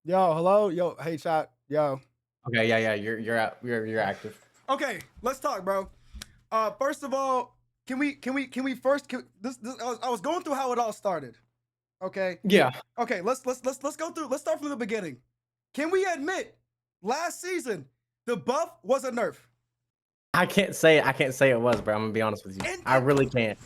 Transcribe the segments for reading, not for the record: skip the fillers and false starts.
Yo, hello, yo, hey chat, yo. Okay, yeah, you're out. You're active. Okay, let's talk, bro. First of all, can we first I was going through how it all started. Okay, Yeah, okay, let's go through. Let's start from the beginning. Can we admit last season the buff was a nerf? I can't say it was, bro. I'm gonna be honest with you. I And really can't.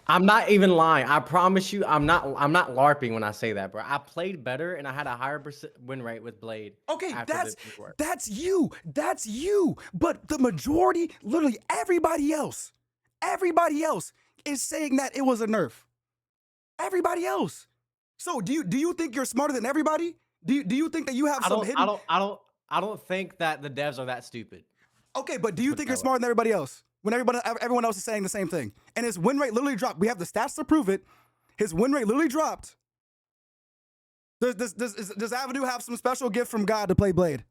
I'm not even lying. I promise you, I'm not LARPing when I say that, bro. I played better and I had a higher percent win rate with Blade okay, after that's the rework. that's you, that's you. But the majority, literally everybody else is saying that it was a nerf. Everybody else. So do you think you're smarter than everybody? Do you think that you have I some don't I hidden? don't I don't I don't think that the devs are that stupid. Okay, but do Let's you put it think you're that way. smarter than everybody else? When everyone else is saying the same thing, and his win rate literally dropped. We have the stats to prove it. His win rate literally dropped. Does Avenue have some special gift from God to play Blade?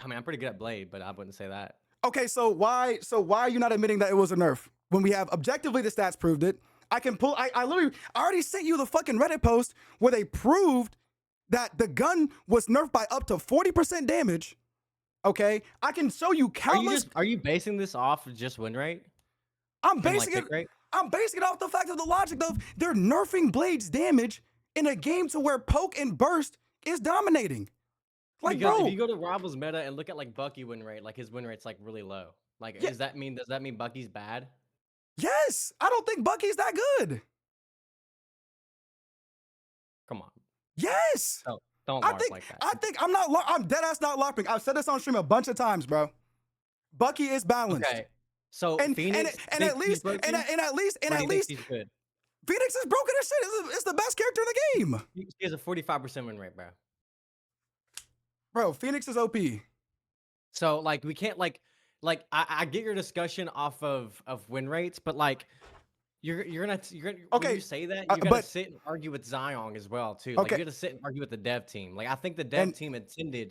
I mean, I'm pretty good at Blade, but I wouldn't say that. Okay, so why are you not admitting that it was a nerf when we have objectively the stats proved it? I can pull. I already sent you the fucking Reddit post where they proved that the gun was nerfed by up to 40% damage. Okay, I can show you countless. Are you basing this off of just win rate I'm and like basing it. pick rate? I'm basing it off the fact of the logic of they're nerfing Blade's damage in a game to where poke and burst is dominating. Like, Because if bro, you go to Rival's meta and look at like Bucky win rate, like his win rate's like really low. Like, yeah, does that mean Bucky's bad? yes, I don't think Bucky's that good. Come on. Yes, Don't I LARP think like that. I think I'm dead ass not larping. I've said this on stream a bunch of times, bro. Bucky is balanced, Okay. So Phoenix and thinks at he's least broken, or at do you think least he's good? Phoenix is broken as shit. It's the best character in the game, He has a 45% win rate, bro. bro. Phoenix is OP. So like we can't I get your discussion off of win rates, but like you're gonna when you Okay, say that, you gotta but sit and argue with Zion as well too. Like okay, you gotta sit and argue with the dev team. Like I think the dev and team intended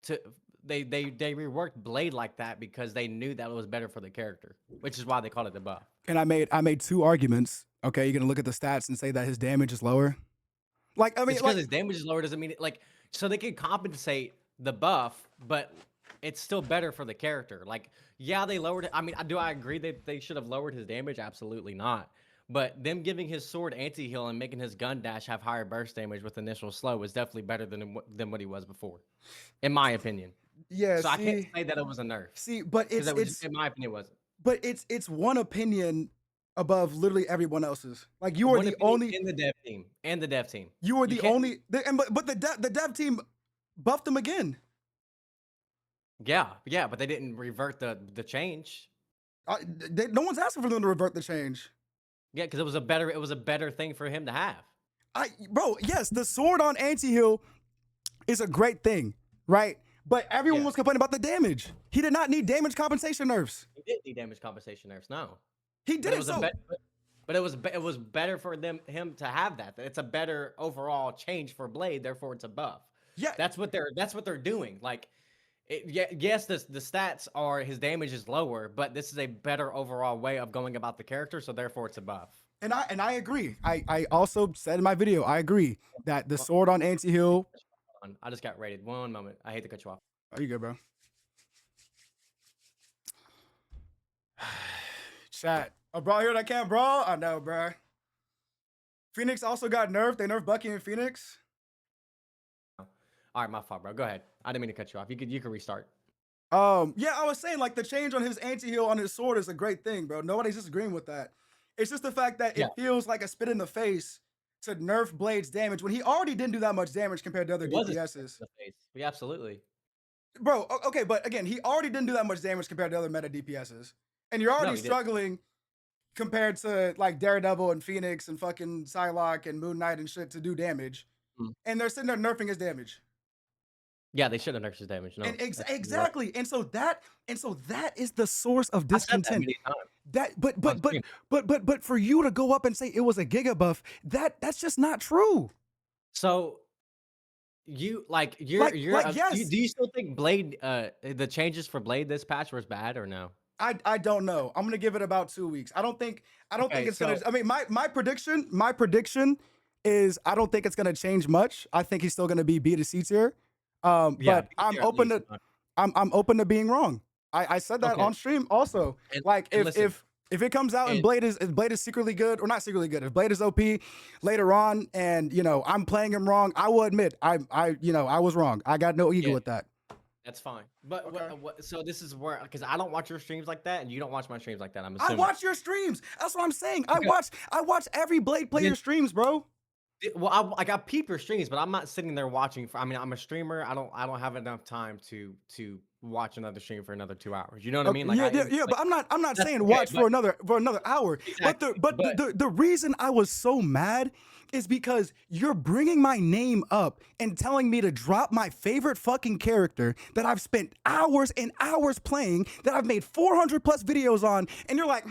to they reworked Blade like that because they knew that it was better for the character, which is why they called it the buff. I made two arguments. Okay, you're gonna look at the stats and say that his damage is lower. Like, I mean, Just because like, his damage is lower doesn't mean so they can compensate the buff, but it's still better for the character. Like, yeah, they lowered it. I mean, do I agree that they should have lowered his damage? Absolutely not. But them giving his sword anti-heal and making his gun dash have higher burst damage with initial slow was definitely better than what he was before, in my opinion. yeah. So I can't See, say that it was a nerf but because that was, in my opinion, it wasn't. it's one opinion above literally everyone else's. Like, One opinion in the dev team and the dev team. you are You the can't. only, but the dev team buffed him again. Yeah, yeah, but they didn't revert the change. No one's asking for them to revert the change. Yeah, because it was a better thing for him to have. Bro, yes, the sword on anti-heal is a great thing, right? But everyone Yeah, was complaining about the damage. He did not need damage compensation nerfs. he did need damage compensation nerfs, no, He but it didn't. was a So bet, but it was better for him to have that. It's a better overall change for Blade, therefore it's a buff. yeah, That's what they're doing. Like, yeah, yes, the stats are his damage is lower, but this is a better overall way of going about the character, so therefore it's a buff. and I agree. I also said in my video, I agree that the Well, sword on anti-heal. hold on, I just got rated. One moment, I hate to cut you off. Oh, you good, bro? Chat. Oh, bro, hear that can, bro? I know, bro. Phoenix also got nerfed. They nerfed Bucky and Phoenix. All right, my fault, bro. Go ahead. I didn't mean to cut you off. You could restart. Yeah, I was saying like the change on his anti-heal on his sword is a great thing, bro. Nobody's disagreeing with that. It's just the fact that Yeah, it feels like a spit in the face to nerf Blade's damage when he already didn't do that much damage compared to other it was a slap DPSs. in the face. Yeah, absolutely. Bro, okay, but again, he already didn't do that much damage compared to other meta DPSs. And you're No, already he did. struggling compared to like Daredevil and Phoenix and fucking Psylocke and Moon Knight and shit to do damage. Mm. And they're sitting there nerfing his damage. Yeah, they should have nerfed his damage. And No, you're right. exactly. And so that is the source of I said that discontent. many times That but on but but stream. but for you to go up and say it was a giga buff, that's just not true. So you like you're Like yes, do you still think Blade the changes for Blade this patch was bad or no? I don't know. I'm gonna give it about 2 weeks. I don't think Okay, it's gonna. so I mean, my prediction is I don't think it's gonna change much. I think he's still gonna be B to C tier. Yeah, But B I'm tier at open least. to I'm open to being wrong. I said that Okay, on stream also. Like and listen, if it comes out and and Blade is secretly good or not secretly good, if Blade is OP later on and I'm playing him wrong, I will admit I was wrong. I got no ego yeah, with that. that's fine. But Okay. what so this is where, because I don't watch your streams like that, and you don't watch my streams like that, I'm I assuming. watch your streams. That's what I'm saying. Okay. I watch every Blade player Then streams, bro. well, I got peep your streams, but I'm not sitting there watching for. I mean, I'm a streamer. I don't have enough time to watch another stream for another 2 hours. You know what I Okay, mean? Like yeah, I yeah, like yeah, but I'm not that's saying okay, watch for another hour. But exactly. But the reason I was so mad is because you're bringing my name up and telling me to drop my favorite fucking character that I've spent hours and hours playing, that I've made 400 plus videos on, and you're like,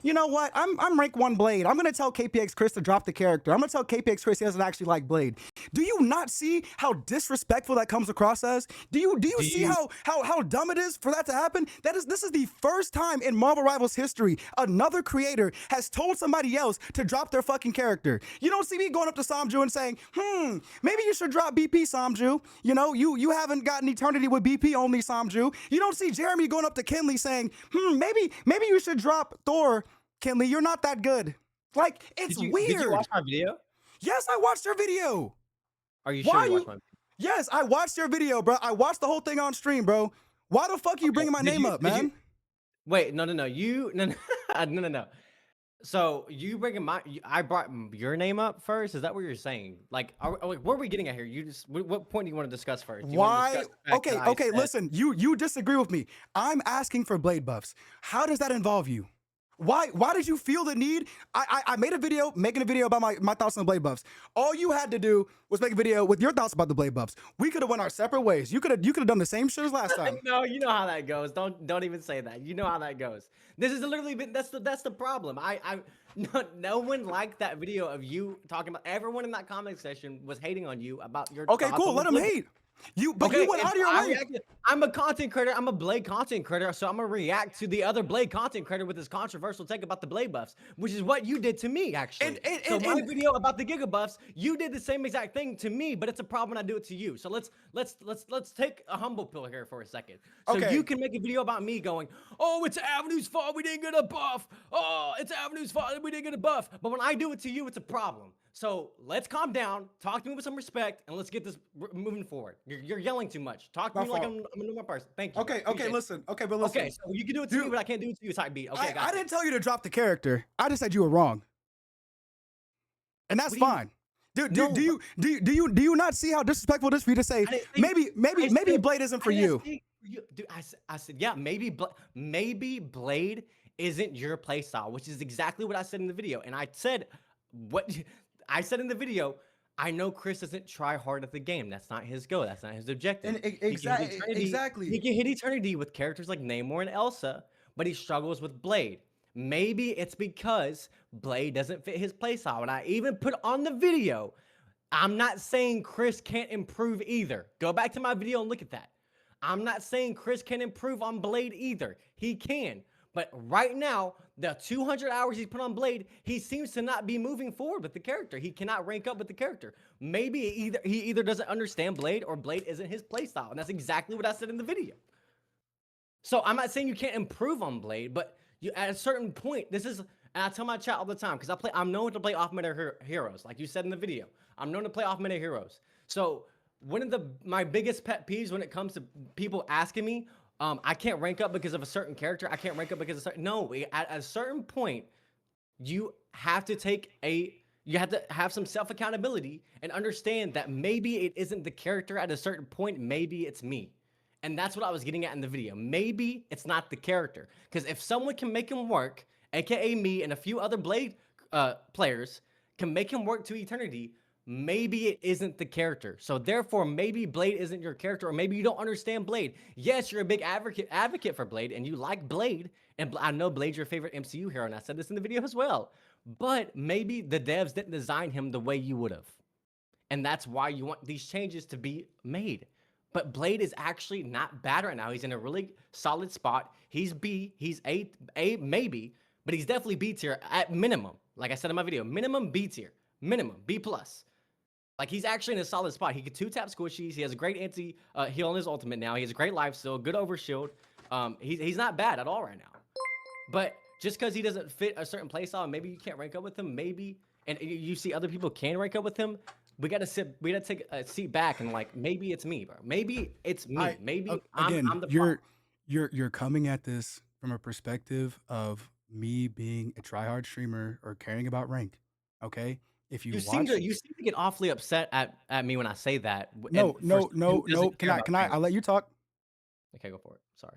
you know what? I'm rank 1 Blade. I'm gonna tell kpxchris to drop the character. I'm gonna tell kpxchris he doesn't actually like Blade. Do you not see how disrespectful that comes across as? Do you do see you how dumb it is for that to happen? This is the first time in Marvel Rivals history another creator has told somebody else to drop their fucking character. You don't see me going up to Samju and saying, maybe you should drop BP, Samju. You haven't gotten eternity with BP only, Samju. You don't see Jeremy going up to Kinley saying, maybe you should drop Thor, Kinley. You're not that good. Like, it's weird. did you watch my video? Yes, I watched your video. Are you Why sure are you watched you? my video? Yes, I watched your video, bro. I watched the whole thing on stream, bro. Why the fuck are you Okay. bringing my name up, man? Wait, no, you no, no. So you bringing I brought your name up first. Is that what you're saying? Like, where are we getting at here? You just what point do you want to discuss first? Do you want to Why? discuss the fact Okay, that I okay. said, Listen, you disagree with me. I'm asking for Blade buffs. How does that involve you? Why did you feel the need? I made a video making a video about my thoughts on the Blade buffs. All you had to do was make a video with your thoughts about the Blade buffs. We could have went our separate ways. You could have done the same shit as last time. No, you know how that goes. Don't even say that. You know how that goes. This is literally that's the problem. No one liked that video of you talking about. Everyone in that comment section was hating on you about your. Okay, thoughts cool. on Let the them Blade. hate. You went out of your way. I'm a content creator. I'm a Blade content creator, so I'm gonna react to the other Blade content creator with his controversial take about the Blade buffs, which is what you did to me, actually. So my video about the Giga buffs, you did the same exact thing to me, but it's a problem when I do it to you. So let's take a humble pill here for a second. So Okay. you can make a video about me going, "Oh, it's Avenue's fault we didn't get a buff. Oh, it's Avenue's fault we didn't get a buff." But when I do it to you, it's a problem. So let's calm down, talk to me with some respect, and let's get this moving forward. You're yelling too much. Talk to My me like fault. I'm a normal person. Thank you. Okay, Appreciate it. listen. Okay, but listen. Okay, so you can do it to me, but I can't do it to you. Type beat. Okay, I gotcha. didn't tell you to drop the character. I just said you were wrong, and that's What do you- fine. Dude, No, do you not see how disrespectful it is for you to say I didn't say- maybe Blade isn't for I didn't you? say for you. Dude, I said, yeah, maybe Blade isn't your playstyle, which is exactly what I said in the video. And I said what I said in the video. I know Chris doesn't try hard at the game. That's not his goal. That's not his objective. And Exactly. He can hit Eternity with characters like Namor and Elsa, but he struggles with Blade. Maybe it's because Blade doesn't fit his playstyle. And I even put on the video, I'm not saying Chris can't improve either. Go back to my video and look at that. I'm not saying Chris can improve on Blade either. He can. But right now, the 200 hours he's put on Blade, he seems to not be moving forward with the character. He cannot rank up with the character. Maybe he either doesn't understand Blade or Blade isn't his playstyle. And that's exactly what I said in the video. So I'm not saying you can't improve on Blade, but you at a certain point, this is, and I tell my chat all the time, because I'm known to play off-meta heroes, like you said in the video. I'm known to play off-meta heroes. So one of my biggest pet peeves when it comes to people asking me, I can't rank up because of a certain character. I can't rank up because of certain. No, at a certain point, you have to have some self-accountability and understand that maybe it isn't the character at a certain point. Maybe it's me. And that's what I was getting at in the video. Maybe it's not the character. Because if someone can make him work, aka me and a few other Blade players, can make him work to eternity, maybe it isn't the character. So therefore, maybe Blade isn't your character, or maybe you don't understand Blade. Yes, you're a big advocate for Blade, and you like Blade, and I know Blade's your favorite MCU hero, and I said this in the video as well. But maybe the devs didn't design him the way you would have. And that's why you want these changes to be made. But Blade is actually not bad right now. He's in a really solid spot. He's B, he's A maybe, but he's definitely B tier at minimum. Like I said in my video, minimum B tier. minimum, B plus. Like he's actually in a solid spot. He can 2-tap squishies. He has a great anti heal on his ultimate now. He has a great life steal, good overshield. He's not bad at all right now. But just because he doesn't fit a certain playstyle, maybe you can't rank up with him, maybe, and you see other people can rank up with him. We gotta take a seat back and like maybe it's me, bro. Maybe it's me. Maybe I'm the you're coming at this from a perspective of me being a tryhard streamer or caring about rank. Okay, if you seem watch, to get awfully upset at me when I say that. no. Can I? I'll let you talk. Okay, go for it. Sorry.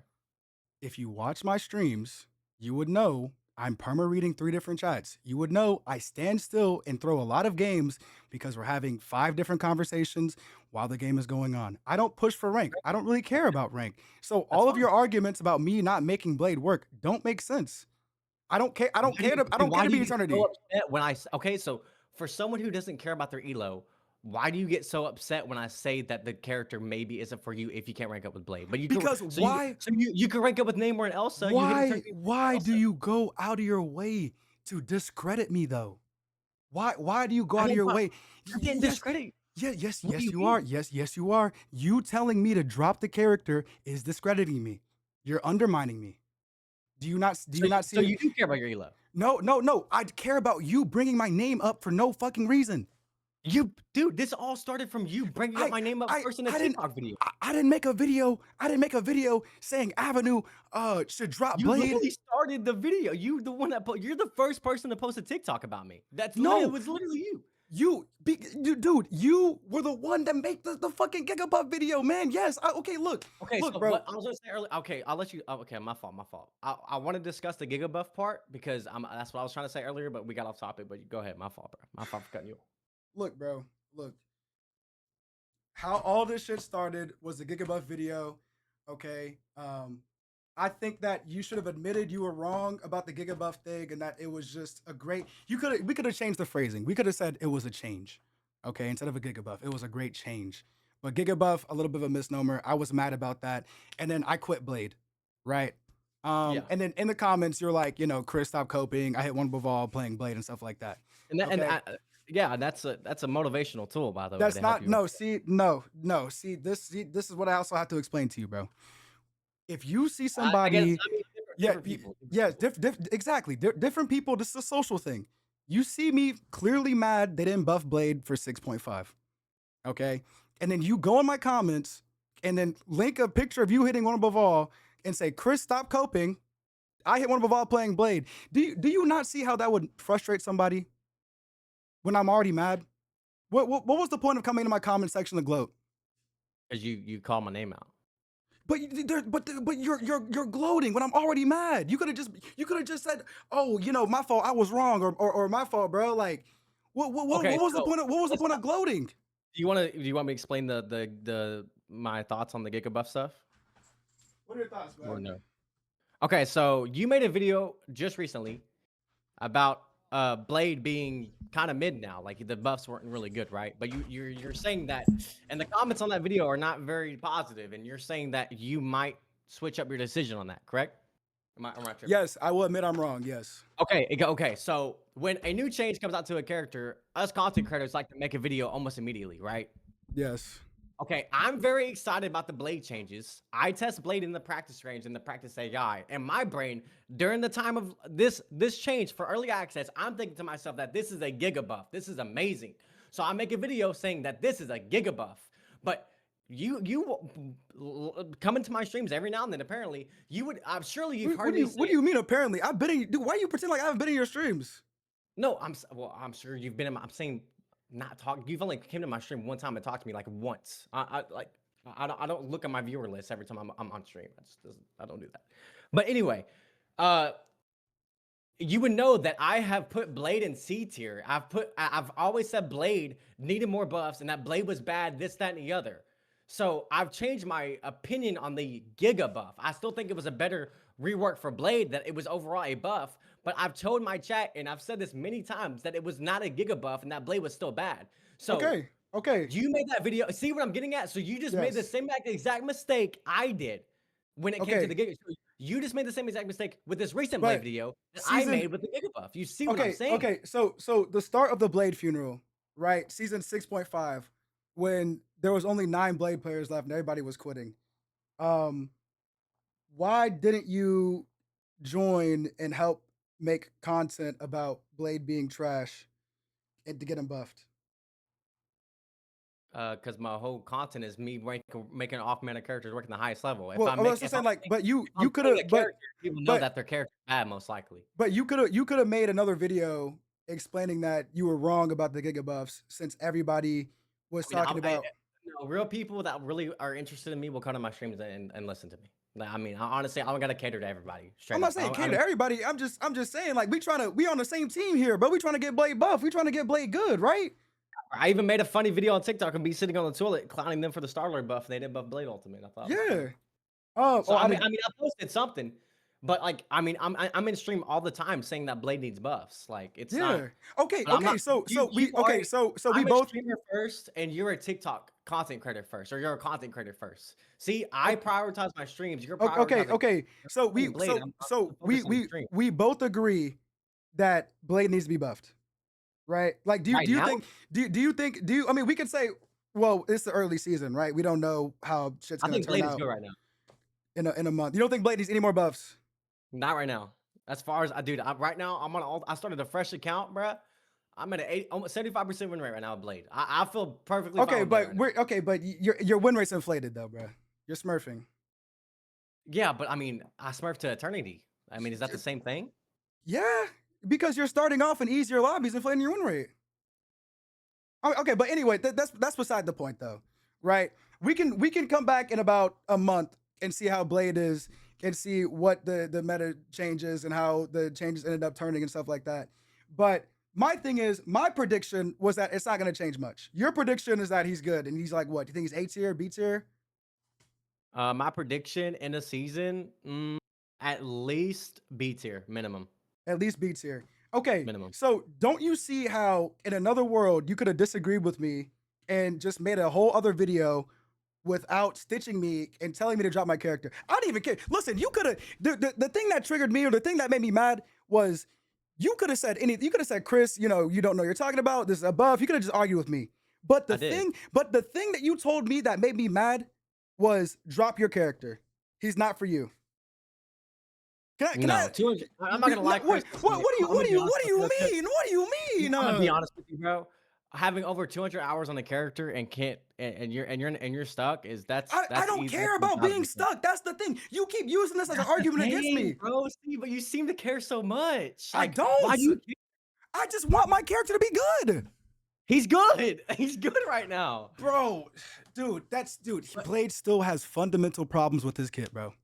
If you watch my streams, you would know I'm perma reading 3 different chats. You would know I stand still and throw a lot of games because we're having 5 different conversations while the game is going on. I don't push for rank. I don't really care about rank. So all of your arguments about me not making Blade work don't make sense. I don't care. I don't care to be eternity. So upset when okay, so for someone who doesn't care about their elo, why do you get so upset when I say that the character maybe isn't for you if you can't rank up with Blade? But you because can, why? You can rank up with Namor and Elsa. Why do you go out of your way to discredit me though? Why do you go out of your way? I didn't discredit. Yes, you are. Yes, you are. You telling me to drop the character is discrediting me. You're undermining me. Do you not see? So you do care about your elo? No. I care about you bringing my name up for no fucking reason. Dude, this all started from you bringing up my name up first in a TikTok video. I didn't make a video. Saying Avenue should drop Blade. You literally started the video. You're the first person to post a TikTok about me. It was literally you. Dude, you were the one that made the fucking Gigabuff video, man. Yes. Look, so bro. What I was gonna say earlier. Okay, I'll let you. Okay, my fault. I want to discuss the Gigabuff part because that's what I was trying to say earlier, but we got off topic. But go ahead, my fault, bro. My fault for cutting you off. Look, bro. Look. How all this shit started was the Gigabuff video. Okay. I think that you should have admitted you were wrong about the Gigabuff thing and that it was just a great. We could have changed the phrasing. We could have said it was a change. Okay, instead of a Gigabuff, it was a great change. But Gigabuff, a little bit of a misnomer. I was mad about that, and then I quit Blade, right? And then in the comments, you're like, Chris, stop coping. I hit one above all playing Blade and stuff like that. Yeah, that's a motivational tool, by the way. That's not no. See, this is what I also have to explain to you, bro. If you see somebody, different people. Exactly, different people. This is a social thing. You see me clearly mad they didn't buff Blade for 6.5, okay? And then you go in my comments and then link a picture of you hitting one above all and say, Chris, stop coping. I hit one above all playing Blade. Do you not see how that would frustrate somebody? When I'm already mad, what was the point of coming to my comment section to gloat? Because you call my name out. But you're gloating when I'm already mad. You could have just said, oh, my fault, I was wrong, or my fault, bro. Like, what was the point of gloating? Do you want me to explain my thoughts on the Gigabuff stuff? What are your thoughts, bro? Or no? Okay, so you made a video just recently about Blade being kind of mid now, like the buffs weren't really good, right? But you're saying that, and the comments on that video are not very positive, and you're saying that you might switch up your decision on that, correct? Am I tripping? Yes, I will admit I'm wrong. Yes. Okay. So when a new change comes out to a character, us content creators like to make a video almost immediately, right? Yes. Okay, I'm very excited about the Blade changes. I test Blade in the practice range and the practice AI. And my brain, during the time of this change for early access, I'm thinking to myself that this is a gigabuff. This is amazing. So I make a video saying that this is a gigabuff. But you come into my streams every now and then, apparently. I'm surely you've heard me say. What do you mean apparently? I've been in, dude, why you pretend like I haven't been in your streams? No, I'm sure you've been in I'm saying not talk. You've only came to my stream one time and talked to me like once. I don't look at my viewer list every time I'm on stream. I don't do that. But anyway, you would know that I have put Blade in C tier. I've always said Blade needed more buffs and that Blade was bad, this, that, and the other. So I've changed my opinion on the Giga buff. I still think it was a better rework for Blade, that it was overall a buff. But I've told my chat, and I've said this many times, that it was not a Giga buff and that Blade was still bad. So okay. You made that video. See what I'm getting at? So you just made the same exact mistake I did when it came to the Giga. You just made the same exact mistake with this recent Blade But video that I season made with the Giga Buff. You see what I'm okay, saying? okay. So the start of the Blade funeral, right? Season 6.5, when there was only 9 Blade players left and everybody was quitting. Um, why didn't you join and help make content about Blade being trash and to get him buffed? Because my whole content is me making off-meta characters working the highest level. If Well, I I was make just if saying, I'm like, but if I'm you could playing a have, character, people know but that their character's bad most likely. but you could have made another video explaining that you were wrong about the Giga buffs since everybody was I mean, talking about. no, real people that really are interested in me will come to my streams and listen to me. Like, I mean, honestly, I don't gotta cater to everybody. I'm Straight not up, saying I cater don't. to everybody. I'm just saying, like, we on the same team here, but we trying to get Blade buff. We trying to get Blade good, right? I even made a funny video on TikTok and be sitting on the toilet clowning them for the Star-Lord buff. And they didn't buff Blade Ultimate. I thought it was funny. Yeah. Oh, So I I mean, didn't. I posted something, but like, I mean, I'm in stream all the time saying that Blade needs buffs. Like, it's not. Yeah. Okay. But I'm Okay. not. So You so you we are. okay. So we I'm a both. streamer first, and you're a TikTok content creator first, or you're a content creator first. See, I Okay. prioritize my streams. You're Okay. prioritizing Okay. So we playing Blade. so I'm so focused on the stream we both agree that Blade needs to be buffed, right? Like, right do you now. think do you think do you? I mean, we can say, well, it's the early season, right? We don't know how shit's I gonna think turn Blade is out good right now. in a month. You don't think Blade needs any more buffs? Not right now. As far as dude, right now I'm on. I started a fresh account, bruh. I'm at an almost 75% win rate right now with Blade. I feel perfectly fine Okay, with Blade but right now. we're okay, but your win rate's inflated though, bro. You're smurfing. Yeah, but I mean, I smurf to eternity. I mean, is that the same thing? Yeah, because you're starting off in easier lobbies, inflating your win rate. Okay, but anyway, that's beside the point though, right? We can come back in about a month and see how Blade is and see what the meta changes and how the changes ended up turning and stuff like that. But my thing is, my prediction was that it's not going to change much. Your prediction is that he's good and he's like what? Do you think he's A tier, B tier? My prediction in a season, at least B tier minimum. At least B tier. Okay, Minimum. so don't you see how in another world you could have disagreed with me and just made a whole other video without stitching me and telling me to drop my character? I don't even care. Listen, you could have the thing that triggered me or the thing that made me mad was you could have said anything. You could have said, Chris, you don't know what you're talking about. This is above. You could have just argued with me. But I did. the thing that you told me that made me mad was drop your character. He's not for you. Can No, I? 200. I'm not gonna lie, Chris. What do you I'm gonna be honest what do you with you. mean? What do you mean? I'm gonna be honest with you, bro. Having over 200 hours on the character and can't and you're stuck is that's I don't easy. care about being stuck. That's the thing. You keep using this as an argument against me. Bro. See, but you seem to care so much. I Like, don't. why do you care? I just want my character to be good. He's good. He's good right now. Bro, dude, Blade still has fundamental problems with his kit, bro.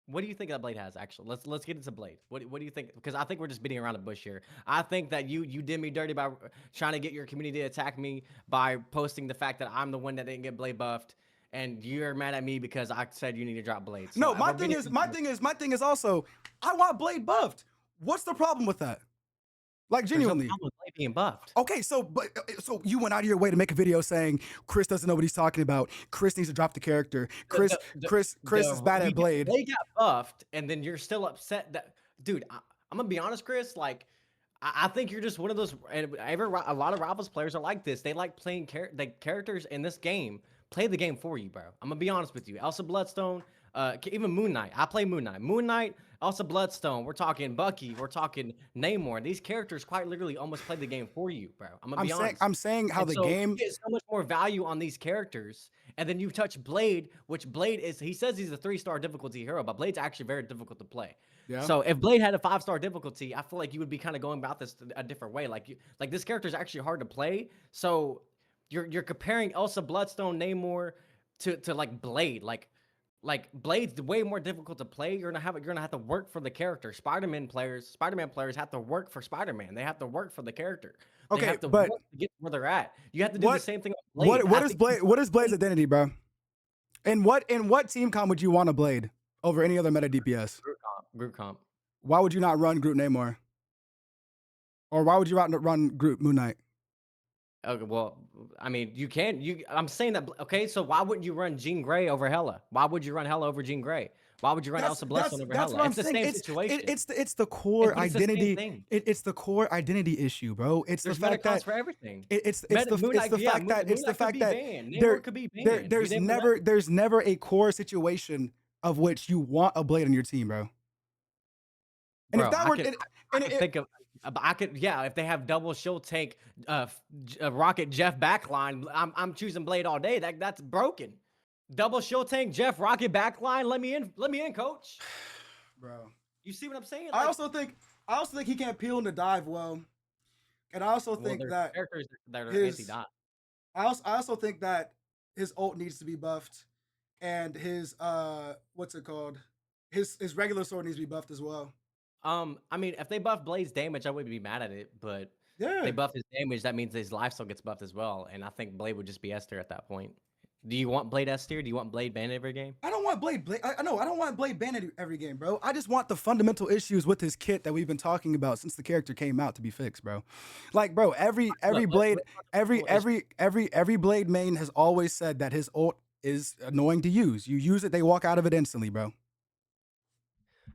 What do you think that Blade has? Actually, let's get into Blade. What do you think? Because I think we're just beating around the bush here. I think that you did me dirty by trying to get your community to attack me by posting the fact that I'm the one that didn't get Blade buffed, and you're mad at me because I said you need to drop Blade. So No, my thing is also I want Blade buffed. What's the problem with that? Like, genuinely. There's no problem with Blade being buffed. Okay, so you went out of your way to make a video saying Chris doesn't know what he's talking about. Chris needs to drop the character. Chris is bad at Blade. Blade got buffed, and then you're still upset that, dude. I'm gonna be honest, Chris. Like, I think you're just one of those. And a lot of Rivals players are like this. They like playing the characters in this game. Play the game for you, bro. I'm gonna be honest with you. Elsa Bloodstone, even Moon Knight. I play Moon Knight. Moon Knight, Elsa Bloodstone. We're talking Bucky. We're talking Namor. These characters quite literally almost play the game for you, bro. I'm gonna be honest. I'm saying how the game you get so much more value on these characters, and then you touch Blade, which Blade is. He says he's a 3-star difficulty hero, but Blade's actually very difficult to play. Yeah. So if Blade had a 5-star difficulty, I feel like you would be kind of going about this a different way. Like this character is actually hard to play. So you're comparing Elsa Bloodstone, Namor to like Blade. Like Blade's way more difficult to play. You're gonna have to work for the character. Spider-Man players have to work for Spider-Man. They have to work for the character. They have to work to get where they're at. You have to do the same thing with Blade. What is Blade's identity, bro? And what team comp would you want to Blade over any other meta DPS? Group comp. Why would you not run Group Namor? Or why would you not run Group Moon Knight? Okay, well, I mean, you can. I'm saying that. Okay, so why wouldn't you run Jean Grey over Hela? Why would you run Hela over Jean Grey? Why would you run Elsa Blessing over That's Hela? what I'm It's the saying. same situation. It's the core But it's the same identity. thing. It's the core identity issue, bro. It's the There's meta fact that costs for everything. it's the Yeah, fact that Moonlight could be banned. there Namor could be banned. Do they ever let there's never a core situation of which you want a Blade on your team, bro. And if Bro, that I were could and, I and could it, think of I could yeah, if they have double shield tank Rocket Jeff backline, I'm choosing Blade all day. That's broken. Double shield tank Jeff Rocket backline, let me in, coach. bro. You see what I'm saying? I also think he can't peel and dive well. And I also think there's that characters that are his anti-dot. I also think that his ult needs to be buffed, and his what's it called? His regular sword needs to be buffed as well. I mean, if they buff Blade's damage, I wouldn't be mad at it, but if they Yeah. buff his damage, that means his lifesteal gets buffed as well, and I think Blade would just be S tier at that point. Do you want Blade S tier? Do you want Blade banned every game? I don't want Blade. I know. I don't want Blade banned every game, bro. I just want the fundamental issues with his kit that we've been talking about since the character came out to be fixed, bro. Like, bro, every Look, Blade, let's- every Blade main has always said that his ult is annoying to use. You use it, they walk out of it instantly, bro.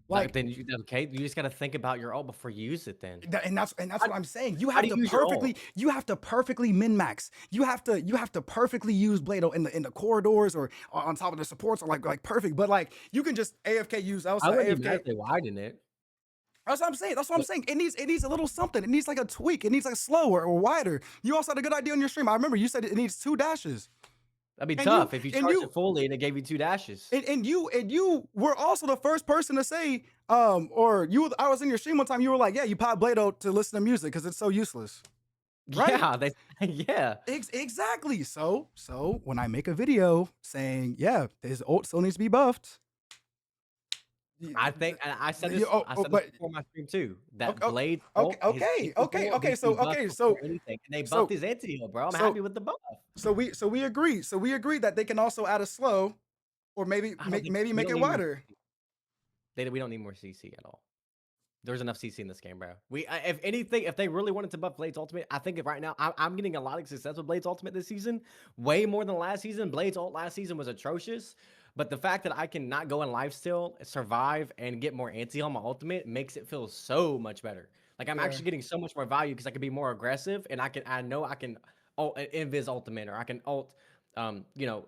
Like, then you just gotta think about your ult before you use it. Then And that's what I'm saying. You how have do to you use your ult? perfectly min max. You have to perfectly use Blade in the corridors or on top of the supports or like perfect. But like you can just AFK use Elsa I wouldn't be mad AFK. if they widen it. That's what I'm saying. That's what I'm saying. It needs a little something. It needs like a tweak. It needs like slower or wider. You also had a good idea on your stream. I remember you said it needs 2 dashes. That'd be And tough if you and charged it fully and it gave you 2 dashes. and you were also the first person to say, I was in your stream one time. You were like, yeah, you pop Blado to listen to music because it's so useless. Right? Yeah, yeah. Exactly. So when I make a video saying, yeah, his ult still needs to be buffed. I think, and I said this. I said but this before my stream too. That okay, Blade. okay. So anything, and they so- buffed his anti-heal, bro. I'm so- happy with the buff. so we agree. So we agree that they can also add a slow, or maybe I don't think- maybe we make don't it need more wider. CC. We don't need more CC at all. There's enough CC in this game, bro. If anything, if they really wanted to buff Blade's ultimate, I think right now I'm getting a lot of success with Blade's ultimate this season, way more than last season. Blade's ult last season was atrocious, but the fact that I can not go in lifesteal, survive, and get more anti on my ultimate makes it feel so much better. Like I'm actually getting so much more value because I can be more aggressive, and I know I can ult invis ultimate, or I can ult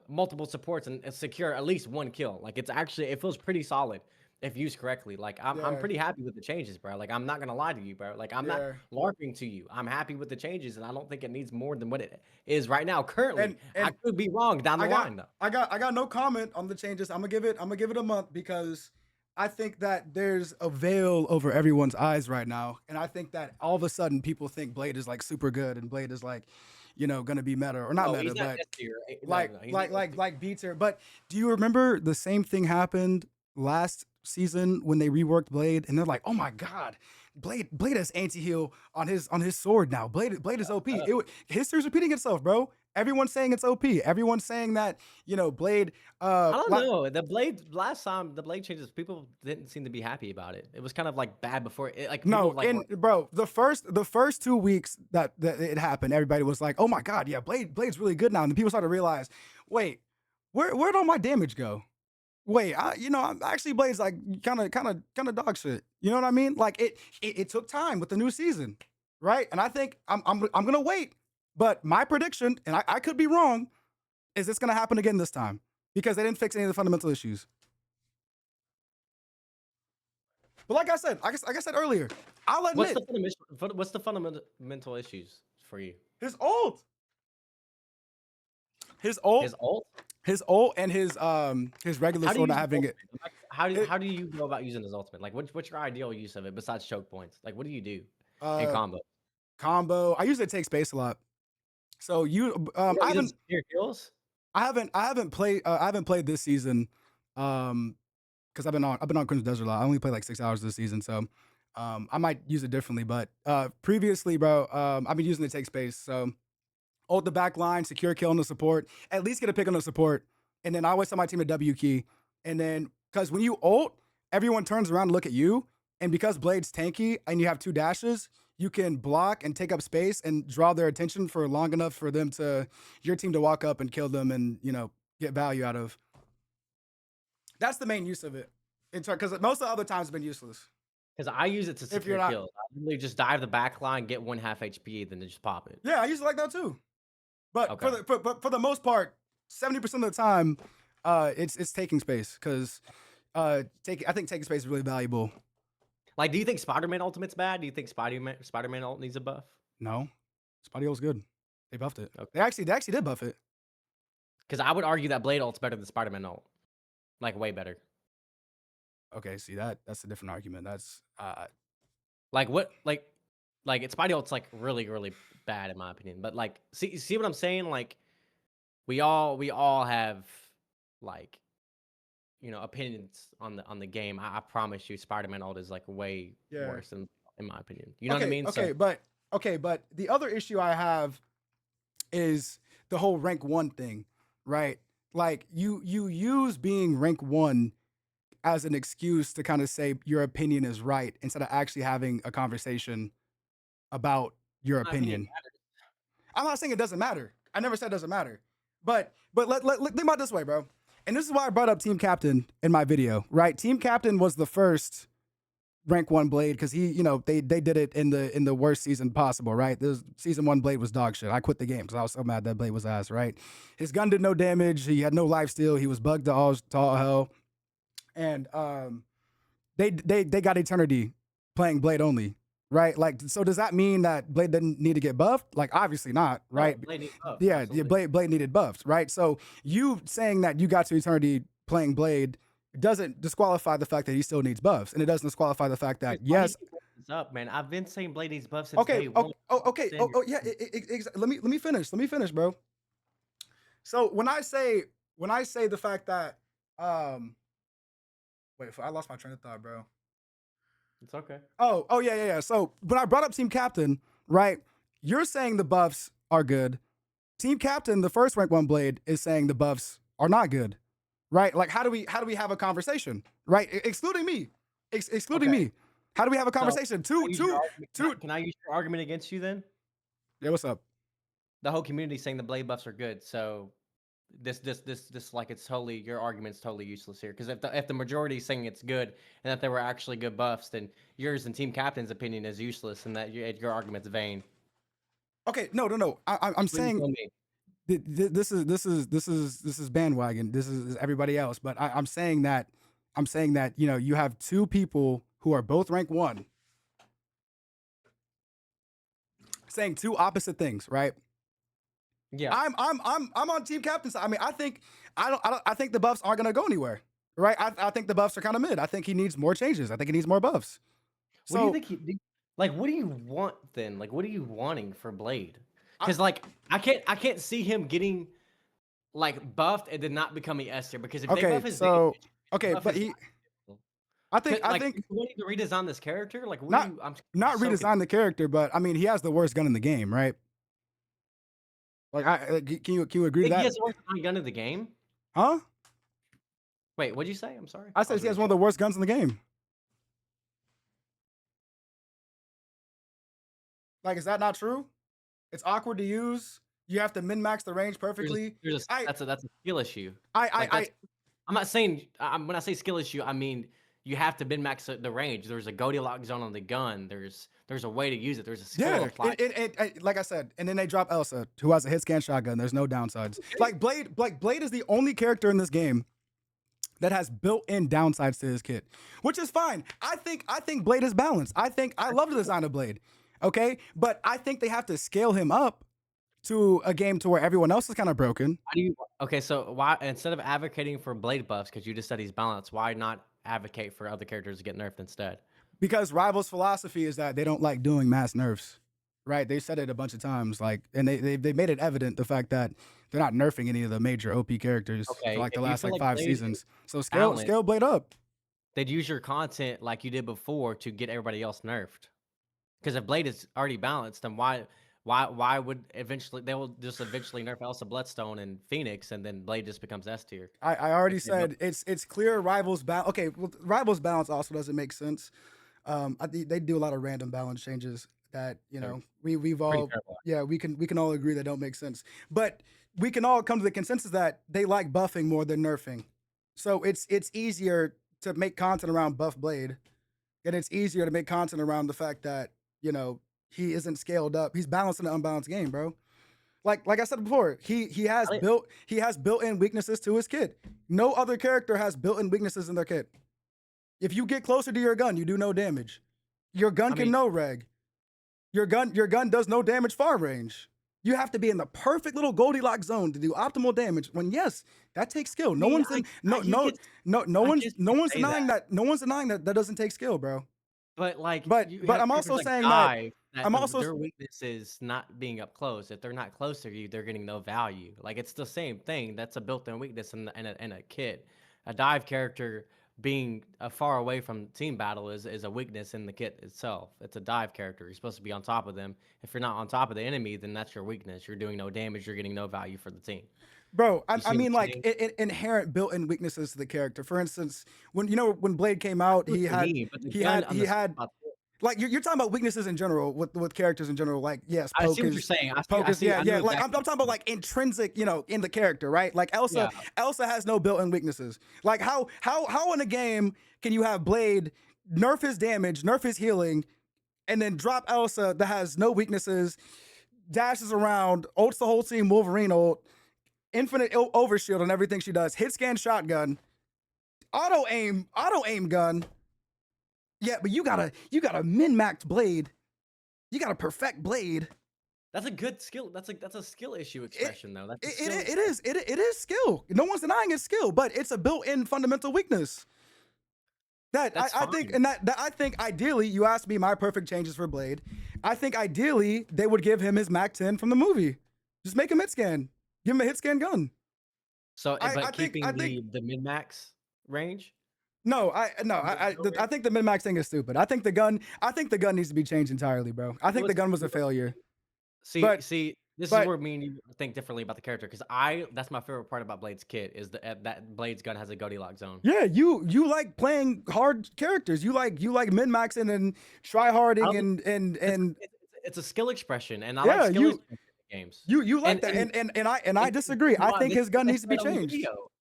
multiple supports and secure at least 1 kill. Like it feels pretty solid if used correctly. Like I'm pretty happy with the changes, bro. Like I'm not gonna lie to you, bro. Like I'm not LARPing to you. I'm happy with the changes, and I don't think it needs more than what it is right now. Currently, And I could be wrong down the line though. I got no comment on the changes. I'm gonna give it a month because I think that there's a veil over everyone's eyes right now, and I think that all of a sudden people think Blade is like super good and Blade is like, gonna be meta or not meta, He's not but S tier. like B tier. But do you remember the same thing happened last season when they reworked Blade and they're like, oh my god, Blade has anti-heal on his sword now. Blade is OP. History's repeating itself, bro. Everyone's saying it's OP. Everyone's saying that, Blade I don't know. The Blade last time the Blade changes, people didn't seem to be happy about it. It was kind of like bad before it. Like no, people, like, and bro, the first 2 weeks that it happened, everybody was like, oh my god, yeah, Blade's really good now. And the people started to realize, wait, where'd all my damage go? Wait, I'm actually Blade's like kind of dog shit. You know what I mean? Like it took time with the new season, right? And I think I'm gonna wait. But my prediction, and I could be wrong, is it's gonna happen again this time because they didn't fix any of the fundamental issues. But like I said earlier, I'll admit what's the fundamental issues for you? his ult, His ult? and his regular sword not having it. Like, how do you go about using his ultimate? Like what's your ideal use of it besides choke points? Like what do you do in combo? I usually take space a lot. So I haven't kills? I haven't played this season because I've been on Crimson Desert a lot. I only played like 6 hours this season, so I might use it differently. But previously, bro, I've been using it to take space. So ult the back line, secure kill on the support, at least get a pick on the support, and then I always tell my team a W key. And then because when you ult, everyone turns around to look at you, and because Blade's tanky and you have 2 dashes, you can block and take up space and draw their attention for long enough for your team to walk up and kill them and, get value out of. That's the main use of it. Because most of the other times it's been useless. Because I use it to If you're secure not, kills. I literally just dive the back line, get 1 half HP, then just pop it. yeah, I used to like that too. But Okay. for the most part, 70% of the time, it's taking space because I think taking space is really valuable. Like, do you think Spider-Man Ultimate's bad? Do you think Spider-Man Ult needs a buff? No, Spotty Ult's good. They buffed it. Okay. They actually did buff it. Because I would argue that Blade Ult's better than Spider-Man Ult. Like, way better. Okay, see that's a different argument. That's Like, what? Like it's Spidey Ult's, like, really, really bad, in my opinion. But, like, see what I'm saying? Like, we all have, like, opinions on the game. I promise you, Spider-Man Ult is, like, way Yeah. worse, in my opinion. You know what I mean? Okay, but the other issue I have is the whole rank 1 thing, right? Like you use being rank 1 as an excuse to kind of say your opinion is right instead of actually having a conversation about your My opinion opinion. I'm not saying it doesn't matter. I never said it doesn't matter. But let think about it this way, bro. And this is why I brought up Team Captain in my video, right? Team Captain was the first rank 1 Blade because he, they did it in the worst season possible, right? This season 1 Blade was dog shit. I quit the game because I was so mad that Blade was ass, right? His gun did no damage. He had no lifesteal. He was bugged to all hell. And they got Eternity playing Blade only, right? Like, so does that mean that Blade didn't need to get buffed? Like, obviously not, right? No, Blade needs buff, yeah, absolutely. Blade needed buffs, right? So you saying that you got to Eternity playing Blade doesn't disqualify the fact that he still needs buffs, and it doesn't disqualify the fact that Chris, why do yes. you bring this up, man? I've been saying Blade needs buff since day one. Yeah. Let me finish, bro. So when I say the fact that wait, I lost my train of thought, bro. It's okay. Oh yeah. So when I brought up Team Captain, right? You're saying the buffs are good. Team Captain, the first rank 1 Blade, is saying the buffs are not good, right? Like how do we have a conversation, right? Excluding me, excluding Okay. me. How do we have a conversation? Can I use your argument against you then? Yeah, what's up? The whole community saying the Blade buffs are good, so this like it's totally your argument's totally useless here. Because if the majority is saying it's good and that there were actually good buffs, then yours and Team Captain's opinion is useless and that your argument's vain. Okay, no. I'm saying this is bandwagon. This is everybody else. But I'm saying that you have two people who are both rank 1 saying two opposite things, right? Yeah. I'm on Team Captain's side. I mean, I think the buffs aren't gonna go anywhere, right? I think the buffs are kind of mid. I think he needs more changes. I think he needs more buffs. What do you think like, what do you want then? Like, what are you wanting for Blade? Because like I can't see him getting like buffed and then not becoming S tier. Because if they buff his damage, but he. I think you need to redesign this character. Like, not redesign the character, but I mean he has the worst gun in the game, right? Like, can you agree with that? He has the worst gun in the game. Huh? Wait, what'd you say? I'm sorry. I said he has one of the worst guns in the game. Like, is that not true? It's awkward to use. You have to min-max the range perfectly. That's a skill issue. I'm not saying when I say skill issue, I mean you have to min-max the range. There's a Goldilocks zone on the gun. There's a way to use it. There's a skill applied. Like I said, and then they drop Elsa, who has a hit scan shotgun. There's no downsides. Like Blade is the only character in this game that has built-in downsides to his kit, which is fine. I think Blade is balanced. I love the design of Blade. Okay, but I think they have to scale him up to a game to where everyone else is kind of broken. Okay, so why instead of advocating for Blade buffs, because you just said he's balanced, why not advocate for other characters to get nerfed instead? Because Rival's philosophy is that they don't like doing mass nerfs, right? They said it a bunch of times, like, and they made it evident the fact that they're not nerfing any of the major OP characters for like the last 5 seasons. So scale Blade up. They'd use your content like you did before to get everybody else nerfed. Because if Blade is already balanced, then why would they will just eventually nerf Elsa Bloodstone and Phoenix, and then Blade just becomes S tier? I already said it's clear Rivals balance. Okay, well, Rivals balance also doesn't make sense. I think they do a lot of random balance changes that we've all we can all agree that don't make sense. But we can all come to the consensus that they like buffing more than nerfing. So it's easier to make content around Buff Blade, and it's easier to make content around the fact that, you know, he isn't scaled up. He's balancing an unbalanced game, bro. Like I said before, he has built-in weaknesses to his kit. No other character has built-in weaknesses in their kit. If you get closer to your gun, you do no damage. Your gun can no reg. Your gun does no damage far range. You have to be in the perfect little Goldilocks zone to do optimal damage. When yes, that takes skill. No one's denying that. No one's denying that doesn't take skill, bro. But like, but I'm also saying that I'm also their weakness is not being up close. If they're not close to you, they're getting no value. Like it's the same thing. That's a built-in weakness in a kit. A dive character being far away from team battle is a weakness in the kit itself. It's a dive character. You're supposed to be on top of them. If you're not on top of the enemy, then that's your weakness. You're doing no damage. You're getting no value for the team. Bro, I mean, like inherent built-in weaknesses to the character. For instance, when Blade came out, he had like you're talking about weaknesses in general with characters in general. Like yes, I see what you're saying. Like I'm talking about like intrinsic, you know, in the character, right? Like Elsa has no built-in weaknesses. Like how in a game can you have Blade nerf his damage, nerf his healing, and then drop Elsa that has no weaknesses, dashes around, ults the whole team, Wolverine ult, infinite overshield on everything she does, hit scan shotgun, auto aim gun. Yeah, but you gotta min-max Blade. You gotta perfect Blade. That's a good skill. That's a skill issue expression though. It is skill. No one's denying it's skill, but it's a built-in fundamental weakness. That I think, and that I think ideally, you asked me my perfect changes for Blade. I think ideally they would give him his Mac 10 from the movie. Just make him hit scan. Give him a hit scan gun. So, but keeping the min-max range. No, I think the min-max thing is stupid. I think the gun needs to be changed entirely, bro. I think the gun was a failure. See, this is where me and you think differently about the character, because that's my favorite part about Blade's kit is that Blade's gun has a Goldilocks zone. Yeah, you like playing hard characters. You like min-maxing and try-harding and it's a skill expression, and I like skill expression games. You like that, and I disagree. I think his gun needs to be changed.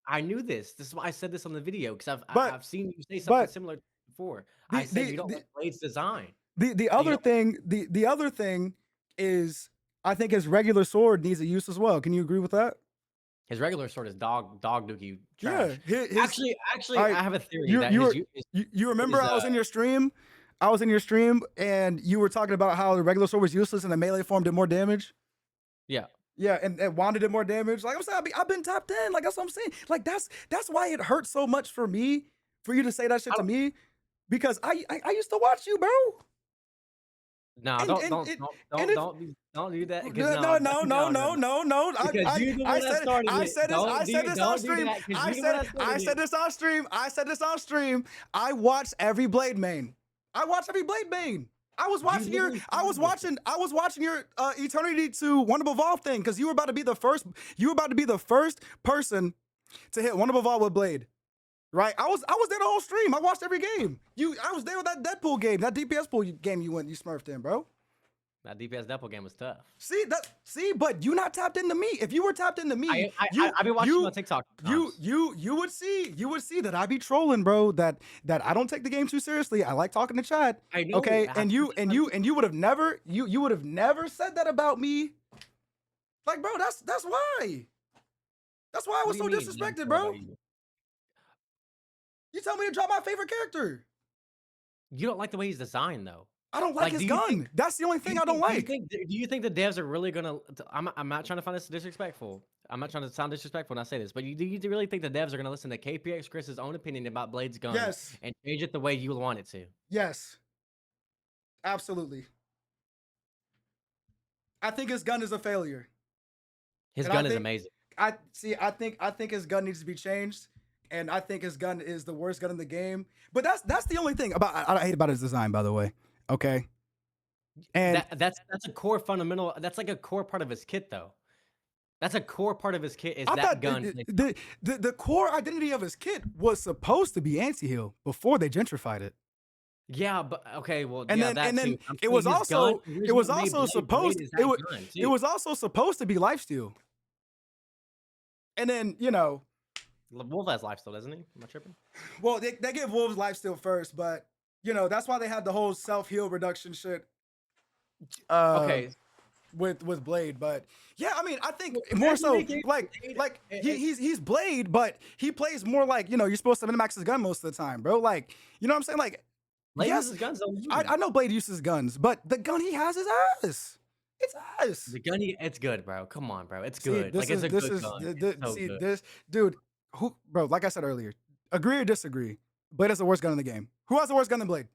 I knew this. This is why I said this on the video, because I've seen you say something similar before. I said you don't like Blade's design. The other thing is I think his regular sword needs a use as well. Can you agree with that? His regular sword is dog dookie trash. Yeah. Actually, I have a theory. You remember I was in your stream? I was in your stream and you were talking about how the regular sword was useless and the melee form did more damage. Yeah. Yeah, and Wanda did more damage. Like I'm saying, I've been top 10. Like that's what I'm saying. Like that's why it hurts so much for me for you to say that shit to me, because I used to watch you, bro. No, don't do that. No. I said this on stream. I watched every Blade main. I was watching your Eternity to One Above All thing, because you were about to be the first person to hit One Above All with Blade. Right? I was there the whole stream. I watched every game. I was there with that Deadpool game, that DPS pool game you smurfed in, bro. That DPS Deadpool game was tough. See, but you not tapped into me. If you were tapped into me, I've been watching you on TikTok. You would see that I be trolling, bro. That I don't take the game too seriously. I like talking to chat. I know. Okay, and you would have never said that about me. Like, bro, that's why. That's why I was so disrespected, bro. You tell me to drop my favorite character. You don't like the way he's designed, though. I don't like his gun. That's the only thing I don't like. Do you think the devs are really gonna? I'm not trying to find this disrespectful. I'm not trying to sound disrespectful when I say this, but do you really think the devs are gonna listen to kpxchris's own opinion about Blade's gun and change it the way you want it to? Yes. Absolutely. I think his gun is a failure. His gun is amazing. I think his gun needs to be changed. And I think his gun is the worst gun in the game. But that's the only thing I hate about his design, by the way. Okay. And that's a core fundamental. That's like a core part of his kit, though. That's a core part of his kit. Is that gun? The core identity of his kit was supposed to be anti-heal before they gentrified it. Yeah, but okay, well, and then it was also supposed to be lifesteal. And then Wolf has life still, doesn't he? Am I tripping? Well, they give Wolves lifesteal first, but you know that's why they had the whole self heal reduction shit. Uh, Okay. with Blade, but yeah, I mean, I think Well, more imagine they so gave like Blade he's Blade, but he plays more like you're supposed to min-max his gun most of the time, bro. Like you know what I'm saying? Like Blade yes, uses guns though. I know Blade uses guns, but the gun he has is ass. It's ass. The gun, it's good, bro. Come on, bro. It's See, good. Like it's a good gun. It's so see good. this dude who bro. Like I said earlier, agree or disagree. Blade has the worst gun in the game. Who has the worst gun than Blade?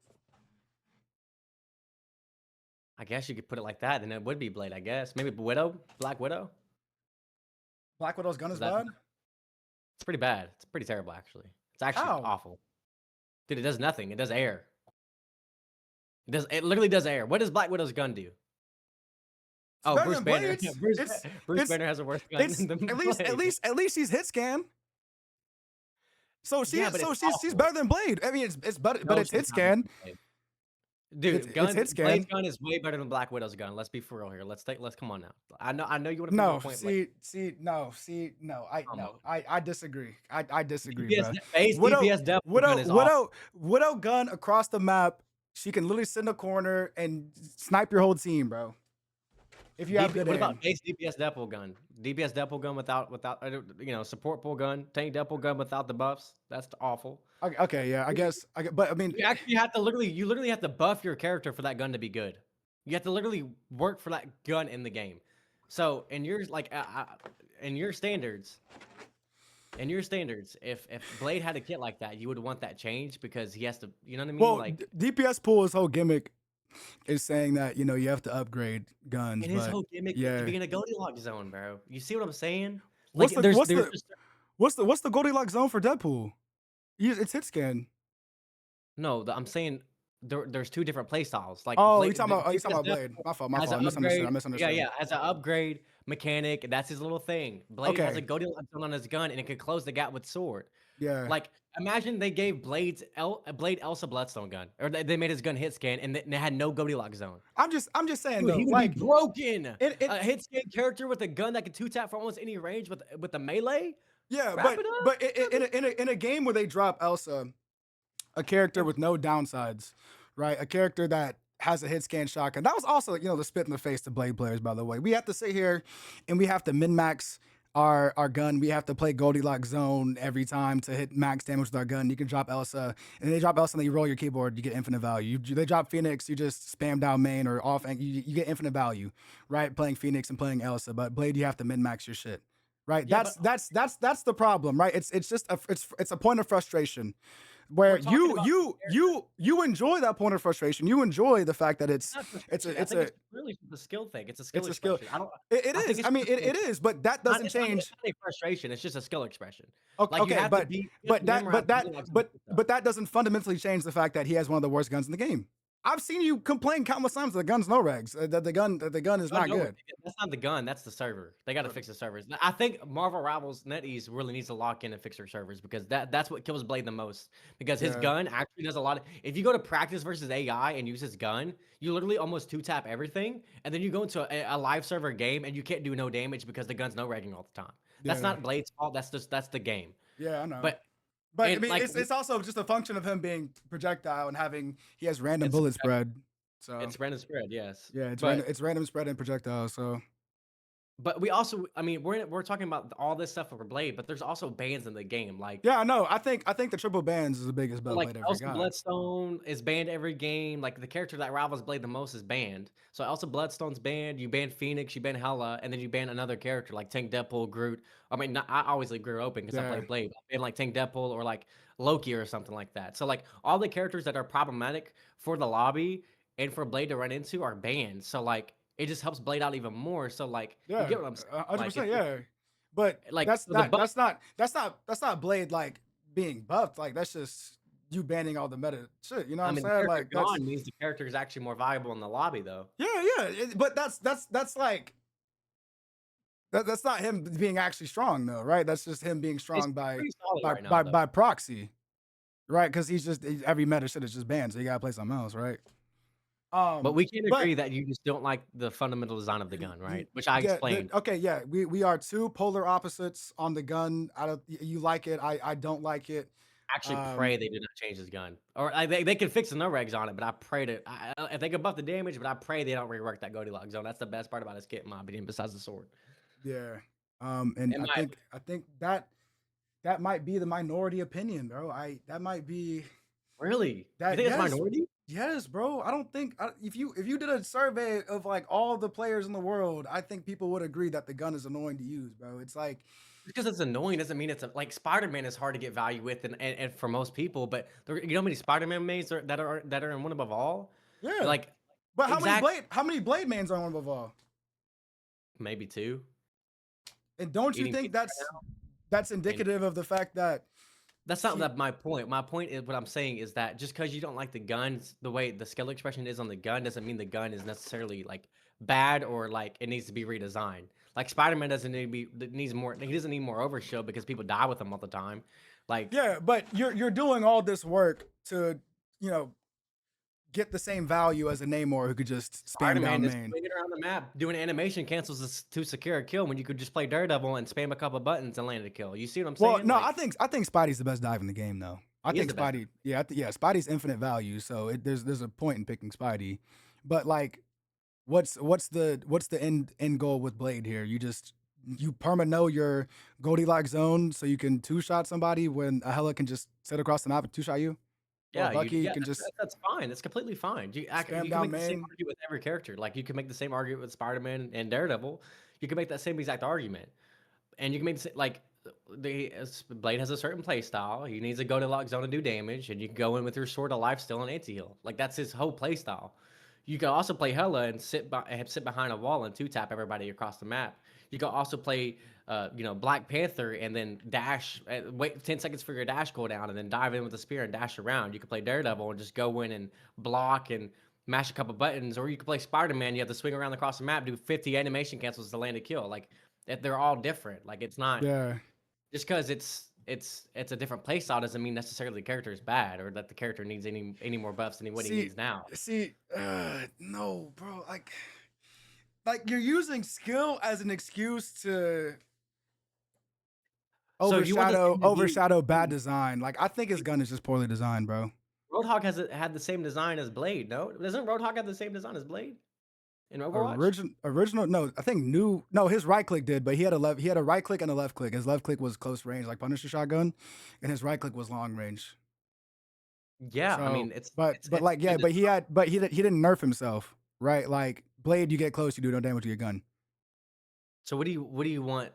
I guess you could put it like that, then it would be Blade. I guess maybe Widow, Black Widow. Black Widow's gun is Is that? bad. It's pretty bad. It's pretty terrible, actually. It's actually How? awful, dude. It does nothing. It does air. It does. It literally does air. What does Black Widow's gun do? It's Oh, better Bruce than Banner. Blade's. Bruce It's Banner has a worse gun it's than at Blade. least he's hit scan. So Yeah, but it's she's awful. better than Blade. I mean it's better, but No, it's she's hit not better scan. than Blade. Dude, It's hit scan. Blade's gun is way better than Black Widow's gun. Let's be for real here. Let's come on now. I know you want to prove No, a point. Like, no. come on. I disagree. I disagree, DPS bro. base DPS depth gun is awful. Widow gun across the map. She can literally sit in a corner and snipe your whole team, bro. If you have good What aim. about base DPS Depot gun? DPS Depot gun without support pull gun, tank Depot gun without the buffs. That's awful. Okay, yeah, I guess. But I mean, You actually have to literally have to buff your character for that gun to be good. You have to literally work for that gun in the game. So in your in your standards, if Blade had a kit like that, you would want that changed because he has to. You know what I mean? well, Like DPS pool, his whole gimmick is saying that you have to upgrade guns. and his but whole gimmick yeah. to be in a Goldilocks zone, bro. You see what I'm saying? What's Like the just what's the Goldilocks zone for Deadpool? It's hit scan. no. I'm saying there's two different play styles. Like Oh, Blade, you talking about DPS Blade? My fault. as I an upgrade. misunderstood. Yeah, as an upgrade mechanic, that's his little thing. Blade has a Okay. Goldilocks zone on his gun, and it could close the gap with sword. Yeah. Like, imagine they gave Blade Elsa Bloodstone gun, or they made his gun hit scan, and they had no Goldilocks zone. I'm just saying Dude, though, he would like be broken. it A hit scan character with a gun that can two tap from almost any range with the melee. yeah, Wrap it up. in a game where they drop Elsa, a character with no downsides, right? A character that has a hit scan shotgun. That was also, the spit in the face to Blade players, by the way. We have to sit here and we have to min-max our gun. We have to play Goldilocks zone every time to hit max damage with our gun. You can drop Elsa, and they drop Elsa and then you roll your keyboard, you get infinite value. They drop Phoenix, you just spam down main or off, and you get infinite value, right? Playing Phoenix and playing Elsa, but Blade, you have to min-max your shit. Right, Yeah, that's the problem, right? It's just it's a point of frustration, where we're talking about you enjoy that point of frustration. You enjoy the fact that it's not it's frustration. a I it's think a it's really the skill thing. It's a skill it's a skill. expression. I don't. It I think is. it's I mean, just a skill it is, but that doesn't change. It's not a frustration. It's just a skill expression. Okay, Like you have to but be. You have to memorize Goldilocks and stuff. but that doesn't fundamentally change the fact that he has one of the worst guns in the game. I've seen you complain countless times that the gun's no regs. That the gun is Oh, not no, good. that's not the gun. That's the server. They got to fix the servers. I think Marvel Rivals NetEase really needs to lock in and fix their servers because that's what kills Blade the most. Because his Yeah. gun actually does a lot. If you go to practice versus AI and use his gun, you literally almost two tap everything, and then you go into a live server game and you can't do no damage because the gun's no regging all the time. That's Yeah. not Blade's fault. That's the game. Yeah, I know. But I it, mean, like, it's also just a function of him being projectile and he has random It's bullet spread. So it's random spread, yes. yeah, But it's random spread and projectile. So But we also, I mean, we're talking about all this stuff for Blade, but there's also bans in the game. Like, yeah, I know. I think the triple bans is the biggest belt like Blade ever Elsa got. Bloodstone is banned every game. Like the character that rivals Blade the most is banned. So Elsa Bloodstone's banned. You ban Phoenix, you ban Hela, and then you ban another character like Tank Deadpool, Groot. I mean, I always leave Groot open because I play Yeah. Blade. I ban like Tank Deadpool or like Loki or something like that. So like all the characters that are problematic for the lobby and for Blade to run into are banned. So like it just helps Blade out even more. So like you Yeah, get what I'm saying? 100%. Like, Yeah, but like that's so the not buff that's not Blade like being buffed. Like that's just you banning all the meta shit. You know what I I'm mean, the saying? character Like that's gone means the character is actually more valuable in the lobby, though. yeah. But that's like that's not him being actually strong though, right? That's just him being It's strong by pretty solid right now, though. by proxy, right? Because every meta shit is just banned, so you gotta play something else, right? But we can But agree that you just don't like the fundamental design of the gun, right? Which I yeah, explained. okay, yeah, we are two polar opposites on the gun. I don't, you like it, I don't like it. Actually Um, pray they do not change his gun. Or they can fix the no regs on it, but I pray to if they can buff the damage, but I pray they don't rework that Goldilocks zone. That's the best part about his kit, in my opinion, besides the sword. yeah. And In my I think that that might be the minority opinion, bro. That might be really? You that. think it's Yes, minority? yes, bro. I don't think if you did a survey of like all the players in the world, I think people would agree that the gun is annoying to use, bro. It's like, Because it's annoying doesn't mean it's like Spider-Man is hard to get value with and for most people, but you know how many Spider-Man mains that are in one above all? yeah. Like But exact how many blade mains are on Evolve? maybe two. And don't you Eating think pizza right that's now. And indicative of the fact that that's not he that my point. My point is what I'm saying is that just because you don't like the guns, the way the skill expression is on the gun doesn't mean the gun is necessarily like bad or like it needs to be redesigned. Like Spider-Man doesn't need to be needs more he doesn't need more overshield because people die with him all the time. Like yeah, but you're doing all this work to, you know, get the same value as a Namor who could just spam Spider-Man down just main. swinging around the map doing animation cancels to secure a kill when you could just play Daredevil and spam a couple buttons and land a kill. You see what I'm Well, saying? no, Like I think Spidey's the best dive in the game though. I he is think the best. Spidey, yeah, yeah, Spidey's infinite value, so there's a point in picking Spidey. But like what's the end goal with Blade here? You perma know your Goldilocks zone so you can two shot somebody when a Hela can just sit across the map and two shot you, or Yeah, Bucky can just that's fine. That's completely fine. spam You can down make the same main. argument with every character. Like you can make the same argument with Spider-Man and Daredevil. You can make that same exact argument, and you can make the like Blade has a certain play style. He needs to go to lock zone and do damage, and you can go in with your sword of life still and anti-heal. Like that's his whole play style. You can also play Hella and sit behind a wall and two tap everybody across the map. You can also play Black Panther and then dash, wait 10 seconds for your dash cooldown, and then dive in with a spear and dash around. You can play Daredevil and just go in and block and mash a couple buttons, or you can play Spider-Man. You have to swing around across the map, do 50 animation cancels to land a kill. Like they're all different. Like it's not Yeah. just because it's a different play style doesn't mean necessarily the character is bad or that the character needs any more buffs than what he See, needs now. no, bro. Like you're using skill as an excuse to So you want the same to be overshadow bad design. Like I think his gun is just poorly designed, bro. Roadhog had the same design as Blade, no? Doesn't Roadhog have the same design as Blade in Overwatch? Original, no, I think no, his right click did, but he had a right click and a left click. His left click was close range, like Punisher shotgun, and his right click was long range. Yeah, I So, mean it's but like yeah, good. he didn't nerf himself, right? Like Blade, you get close, you do no damage to your gun. So what do you want?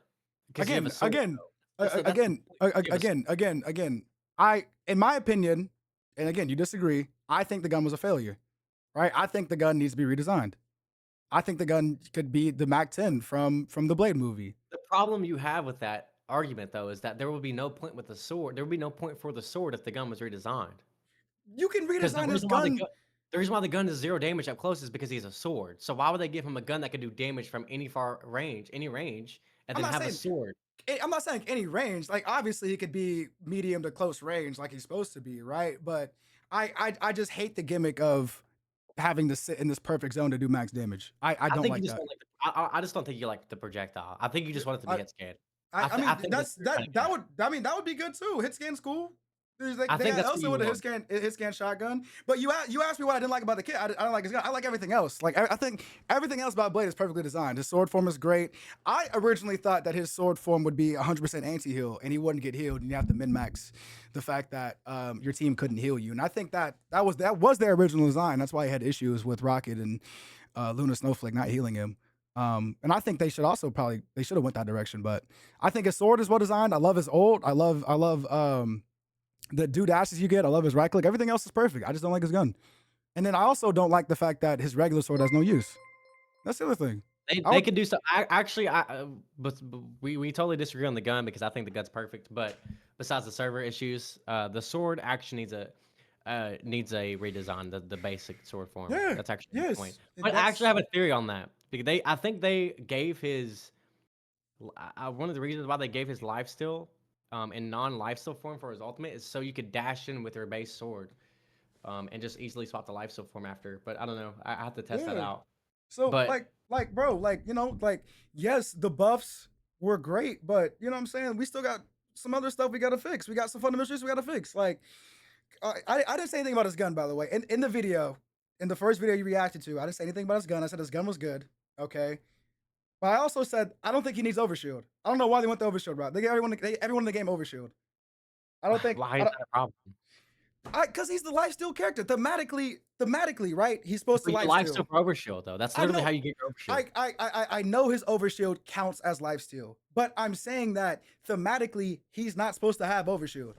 Because you have a Again, sword. again, That's the point. You have a sword. again. In my opinion, and again, you disagree. I think the gun was a failure, right? I think the gun needs to be redesigned. I think the gun could be the Mac 10 from the Blade movie. The problem you have with that argument though is that there would be no point with the sword. There would be no point for the sword if the gun was redesigned. You can Because redesign his gun. the reason why the gun is 0 damage up close is because he's a sword. So why would they give him a gun that could do damage from any far range, any range, and I'm then not have a saying sword? I'm not saying any range. Like obviously he could be medium to close range, like he's supposed to be, right? But I just hate the gimmick of having to sit in this perfect zone to do max damage. I I don't think you like just that. don't like I just don't think you like the projectile. I think you just want it to be I, hit scan. I I mean think that's what you're trying to get that at. would that would be good too. Hit scan's cool. There's like I they think had that's what Elsa you with a want. hit scan shotgun. But you asked me what I didn't like about the kit. I don't like his gun. I like everything else. Like I think everything else about Blade is perfectly designed. His sword form is great. I originally thought that his sword form would be 100% anti-heal and he wouldn't get healed and you have to min-max the fact that your team couldn't heal you. And I think that was their original design. That's why he had issues with Rocket and Luna Snowflake not healing him. And I think they should have went that direction. But I think his sword is well designed. I love his ult. I love the dude dashes you get. I love his right click. Everything else is perfect. I just don't like his gun. And then I also don't like the fact that his regular sword has no use. That's the other thing. I They would, could do so. I actually, but we totally disagree on the gun because I think the gun's perfect. But besides the server issues, the sword actually needs a redesign. The basic sword form. yeah, That's actually the point. yes, But I actually that's have a theory on that because I think they gave his one of the reasons why they gave his life steal in non life steal form for his ultimate is so you could dash in with your base sword. and just easily swap the lifesteal form after. But I don't know. I have to test that Yeah. out. So But bro, like, like, yes, the buffs were great, but you know what I'm saying? We still got some other stuff we gotta fix. We got some fundamental issues we gotta fix. Like, I didn't say anything about his gun, by the way. In the video, in the first video you reacted to, I didn't say anything about his gun. I said his gun was good. Okay. But I also said I don't think he needs overshield. I don't know why they went the overshield route. They gave everyone in the game overshield. I don't think why I is don't that a problem? because he's the lifesteal character. Thematically, right? He's supposed to But your lifesteal lifesteal. for overshield though. That's I literally know how you get your overshield. I know his overshield counts as lifesteal, but I'm saying that thematically he's not supposed to have overshield.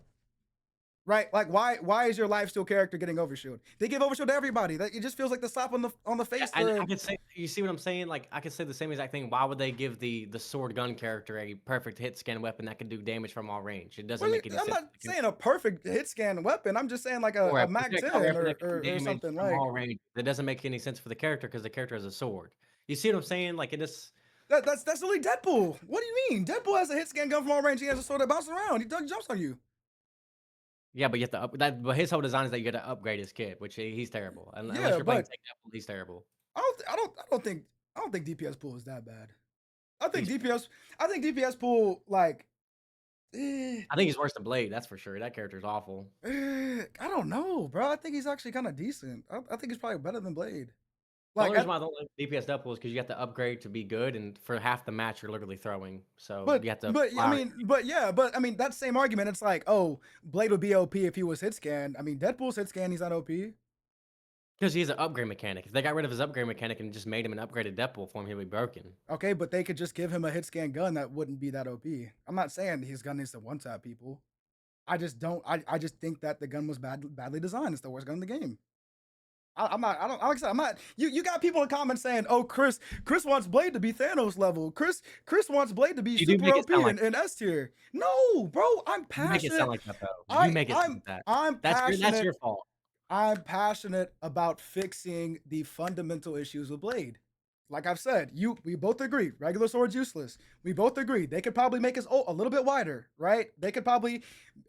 Right? Like why is your lifesteal character getting overshield? They give overshield to everybody. That it just feels like the slap on the Yeah, face and to I could say, you see what I'm saying? Like I could say the same exact thing. Why would they give the sword gun character a perfect hit scan weapon that can do damage from all range? It doesn't well, make any I'm sense. not saying a perfect hit scan weapon. I'm just saying like Or a a Mac projectile 10 weapon that can do or damage something from like all range. That doesn't make any sense for the character because the character has a sword. You see what I'm saying? Like it just that's only Deadpool. What do you mean? Deadpool has a hit scan gun from all range. He has a sword that bounces around. He jumps on you. yeah, but you have to up that. But his whole design is that you got to upgrade his kit, which he's terrible. Unless Yeah, you're playing but Tech Deadpool, he's terrible. I don't think DPS pool is that bad. I think He's DPS I think DPS pool like I think he's worse than Blade. That's for sure. That character's awful. I don't know, bro. I think he's actually kind of decent. I think he's probably better than Blade. The Like, only reason why I don't like DPS Deadpool is because you have to upgrade to be good, and for half the match you're literally throwing. So you have to I fire mean, but yeah, but I mean that same argument. It's like, oh, Blade would be OP if he was hit scan. I mean, Deadpool's hit scan. He's not OP. because he has an upgrade mechanic. If they got rid of his upgrade mechanic and just made him an upgraded Deadpool form, he'd be broken. Okay, but they could just give him a hit scan gun that wouldn't be that OP. I'm not saying his gun needs to one tap people. I just don't. I just think that the gun was badly designed. It's the worst gun in the game. I'm not. I don't. Like I said, I'm not. You got people in comments saying, "Oh, Chris wants Blade to be Thanos level. Chris wants Blade to be You do super make it OP sound like and S tier." No, bro. I'm you make it sound passionate. like that though. You make it sound like that. I'm That's passionate. your fault. I'm passionate about fixing the fundamental issues with Blade. Like I've said, we both agree regular sword's useless. We both agree they could probably make his ult a little bit wider, right? They could probably.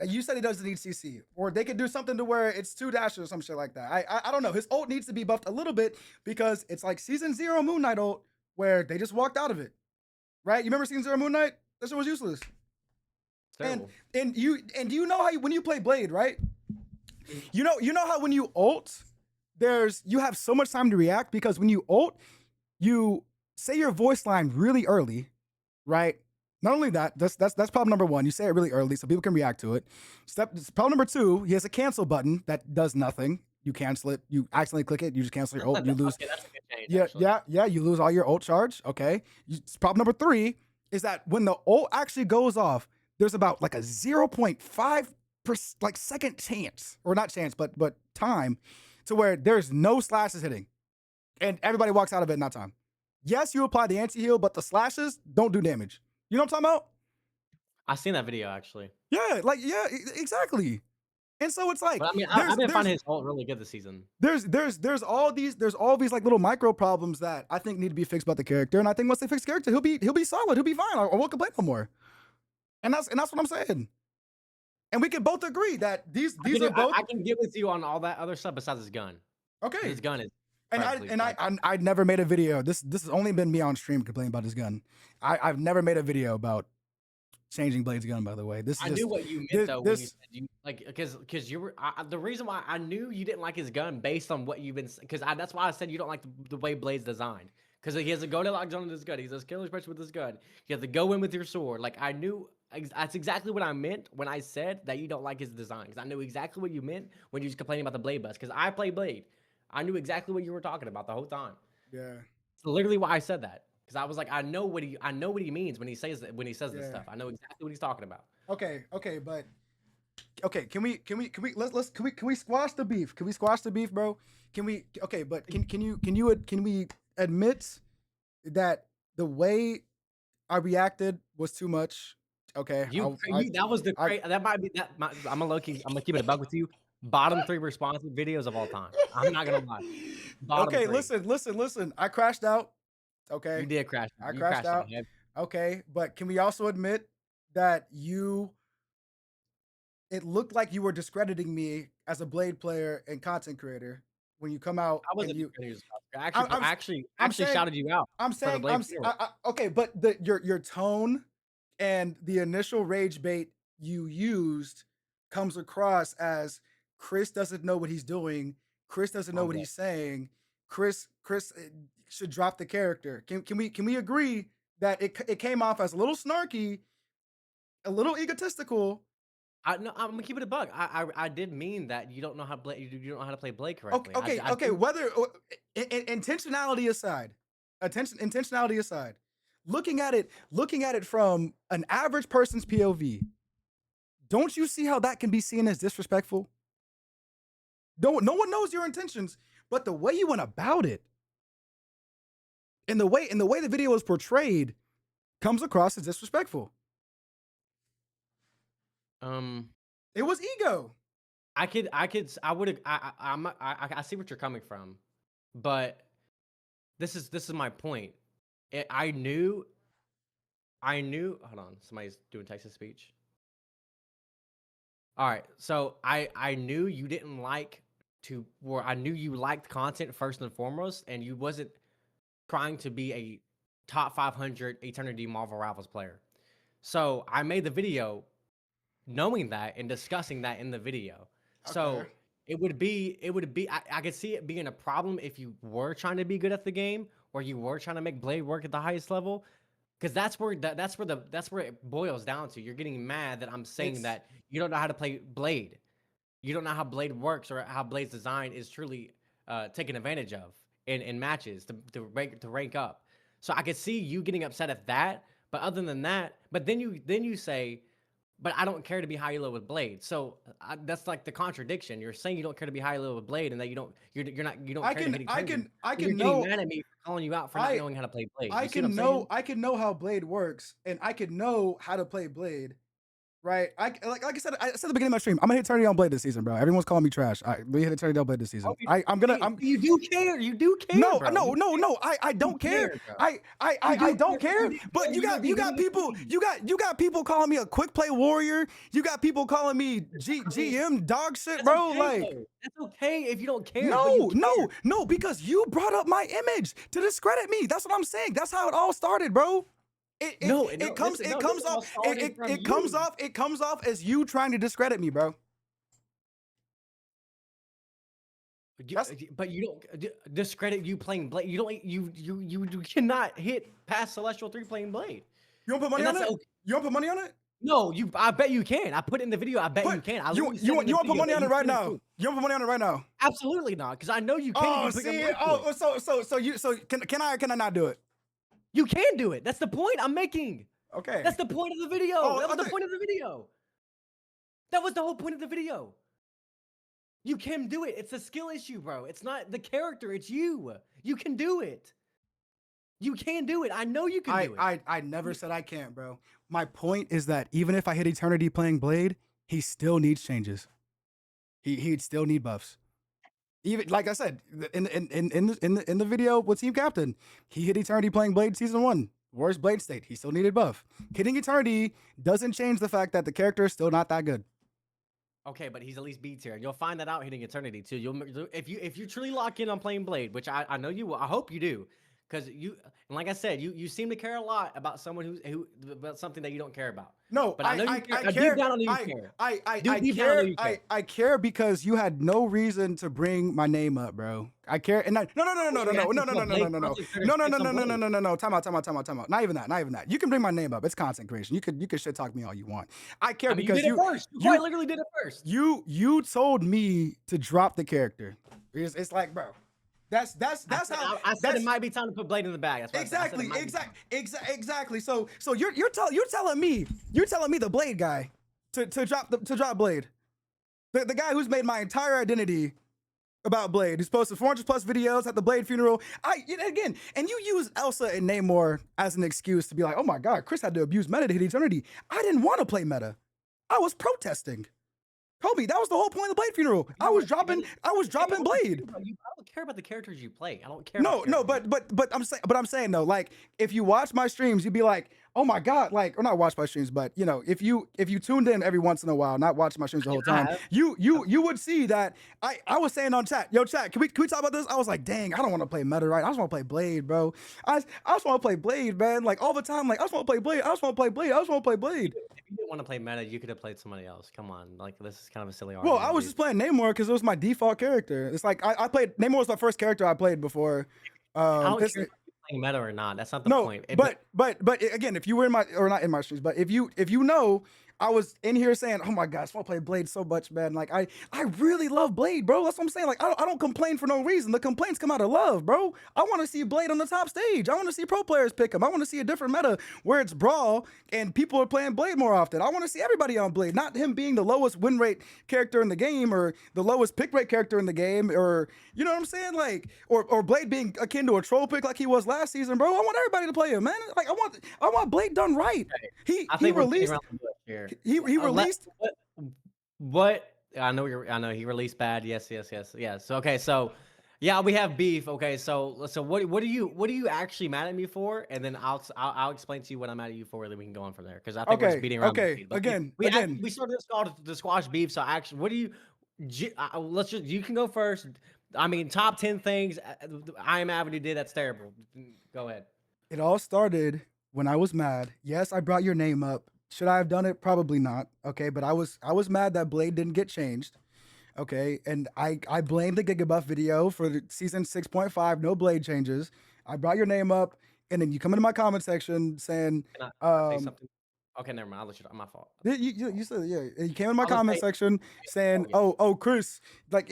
You said he doesn't need CC, or they could do something to where it's 2 dashes or some shit like that. I don't know. His ult needs to be buffed a little bit because it's like Season 0 Moon Knight ult where they just walked out of it, right? You remember Season 0 Moon Knight? That shit was useless. And you know how when you play Blade, right? You know how when you ult, you have so much time to react because when you ult, you say your voice line really early, right? Not only that, that's problem number one. You say it really early so people can react to it. Problem number two, he has a cancel button that does nothing. You cancel it, you accidentally click it, you just cancel your ult, you lose. Okay, that's a good change, Yeah, you lose all your ult charge. Okay. Problem number three is that when the ult actually goes off, there's about like a 0.5 like second chance, or not chance, but time to where there's no slashes hitting. And everybody walks out of it in that time. Yes, you apply the anti-heal, but the slashes don't do damage. You know what I'm talking about? I seen that video actually. Yeah, exactly. And so it's like But I mean, I've been finding his ult really good this season. There's all these like little micro problems that I think need to be fixed about the character. And I think once they fix the character, he'll be solid. He'll be fine. I won't complain no more. And that's what I'm saying. And we can both agree that these are both. I can get with you on all that other stuff besides his gun. Okay. His gun is. I'd never made a video. This has only been me on stream complaining about his gun. I've never made a video about changing Blade's gun. By the way, I knew what you meant though when you said because you were the reason why I knew you didn't like his gun based on what you've been because that's why I said you don't like the way Blade's designed because he has a Goldilocks on his gun. He's a killer special with his gun. You have to go in with your sword. Like I knew. That's exactly what I meant when I said that you don't like his design. Because I knew exactly what you meant when you was complaining about the Blade bust. Because I play Blade. I knew exactly what you were talking about the whole time. Yeah. It's literally why I said that. Because I was like, I know what he means when he says this stuff. I know exactly what he's talking about. Okay, but can we squash the beef? Can we squash the beef, bro? Can we but can we admit that the way I reacted was too much? Okay. That was the that might be that. I'm gonna keep it a buck with you. Bottom 3 responsive videos of all time. I'm not gonna lie. Okay, 3. Listen. I crashed out. Okay. You did crash. I crashed out. Okay, but can we also admit that it looked like you were discrediting me as a Blade player and content creator when you come out I wasn't and you. I I'm I'm actually saying shouted you out I'm for the saying Blade funeral. okay, but your tone and the initial rage bait you used comes across as Chris doesn't know what he's doing. Chris doesn't know On what Blade. he's saying. Chris should drop the character. Can we agree that it came off as a little snarky, a little egotistical? No, I'm gonna keep it a bug. I did mean that you don't know how to play. You don't know how to play Blade Okay, correctly. okay, I okay. didn't. Whether intentionality aside, intentionality aside, looking at it from an average person's POV, don't you see how that can be seen as disrespectful? Don't No one knows your intentions, but the way you went about it, and the way the video was portrayed, comes across as disrespectful. Um, It was ego. I would. I see what you're coming from, but this is my point. I knew. I knew. Hold on, somebody's doing text to speech. All right, so I knew you didn't like to. Or I knew you liked content first and foremost, and you wasn't trying to be a top 500 Eternity Marvel Rivals player. So I made the video knowing that and discussing that in the video. Okay. So I could see it being a problem if you were trying to be good at the game or you were trying to make Blade work at the highest level. Because that's where it boils down to. You're getting mad that I'm saying It's that you don't know how to play Blade. You don't know how Blade works or how Blade's design is truly taken advantage of in matches to rank up. So I could see you getting upset at that. But other than that, but then you say, but I don't care to be high elo with Blade. So that's like the contradiction. You're saying you don't care to be high elo with Blade, and that you don't I care to can hit eternity. I But you're can getting know mad at me for calling you out for not I knowing how to play Blade. You see what I'm saying? I can know how Blade works, and I can know how to play Blade. Right, like I said, I said at the beginning of my stream, I'm gonna hit eternity on Blade this season, bro. Everyone's calling me trash. We hit eternity on Blade this Oh, season. you, I'm gonna see, I'm you do care. You do care, No, bro. no, no, no. I You don't care. care, bro. I You do don't care. care. But You're gonna be you good got at the people game. you got people calling me a quick play warrior. You got people calling me GM dog shit, That's bro. okay, Like though. That's okay if you don't care, but you no, care. no, because you brought up my image to discredit me. That's what I'm saying. That's how it all started, bro. No, no, It comes listen, no, this comes all off started from you. it comes off as you trying to discredit me, bro. That's But you don't discredit you playing Blade. You don't. You cannot hit past Celestial 3 playing Blade, You want to put money and on that's it? okay. You want to put money on it? No, I bet you can. I put it in the video. I bet you Put can. I literally said in the you want to put video money that on it you right can now? improve. You want to put money on it right now? Absolutely not, because I know you can if Oh, you put your see, mind to it. so can I not do it? You can do it. That's the point I'm making. Okay. That's the point of the video. Oh, That was the okay. point of the video. That was the whole point of the video. You can do it. It's a skill issue, bro. It's not the character. It's you. You can do it. You can do it. I know you can do it. I never said I can't, bro. My point is that even if I hit eternity playing Blade, he still needs changes. He'd still need buffs. Even like I said in the video with Team Captain, he hit eternity playing Blade season 1. Worst Blade state. He still needed buff. Hitting eternity doesn't change the fact that the character is still not that good. Okay, but he's at least B tier. You'll find that out hitting eternity too. If you truly lock in on playing Blade, which I know you will. I hope you do, because and like I said, you seem to care a lot about someone who about something that you don't care about. No, But I know you care. I care. Deep down, I know you care. I care. I care because you had no reason to bring my name up, bro. I care. And no. Time out. Not even that. You can bring my name up. It's content creation. You could shit talk me all you want. I care mean, because you did it first. You quite literally did it first. You told me to drop the character. It's like, bro. That's how I said it might be time to put Blade in the bag. That's exactly. So you're telling me the Blade guy to drop Blade, the guy who's made my entire identity about Blade, who's posted 400 plus videos at the Blade funeral. And you use Elsa and Namor as an excuse to be like, oh my God, Chris had to abuse meta to hit eternity. I didn't want to play meta. I was protesting. Kobe, that was the whole point of the Blade funeral. I was dropping Blade. I don't care about the characters you play. I don't care. No, but I'm saying though, like if you watch my streams, you'd be like, oh my god, like, or not watch my streams, but you know, if you tuned in every once in a while, not watching my streams the whole I time, have. you would see that I was saying on chat, yo chat, can we talk about this? I was like, dang, I don't want to play meta, right? I just want to play Blade, bro. I just want to play Blade, man. Like all the time, like I just want to play Blade. I just want to play Blade. I just want to play Blade. If you didn't want to play meta, you could have played somebody else. Come on, like this is kind of a silly Well, I argument, was dude. just playing Namor because it was my default character. It's like I played Namor was the first character I played before. I don't It's care if you're playing meta or not. That's not the no, point. but again, if you were in my or not in my streams, but if you know, I was in here saying, oh my gosh, I want to play Blade so much, man. Like I really love Blade, bro. That's what I'm saying. Like I don't complain for no reason. The complaints come out of love, bro. I want to see Blade on the top stage. I want to see pro players pick him. I want to see a different meta where it's brawl and people are playing Blade more often. I want to see everybody on Blade, not him being the lowest win rate character in the game or the lowest pick rate character in the game, or you know what I'm saying? Like or Blade being akin to a troll pick like he was last season, bro. I want everybody to play him, man. Like I want Blade done right. I He think we're getting released around the bush here. he released What? I know I know he released bad. Yes. So okay, so yeah, we have beef. Okay, so what do you actually mad at me for? And then I'll explain to you what I'm mad at you for. Then we can go on from there because I think we're just beating around the bush. But we started this call to squash beef. So actually, what do you? Let's just you can go first. I mean, top 10 things iAmAvenue did that's terrible. Go ahead. It all started when I was mad. Yes, I brought your name up. Should I have done it? Probably not. Okay, but I was mad that Blade didn't get changed. Okay, and I blamed the Gigabuff video for the season 6.5, no Blade changes. I brought your name up, and then you come into my comment section saying, Can I say something? Okay, never mind. I'll let you. My fault. you said yeah. You came in my I was comment saying, section saying, oh, oh Chris, like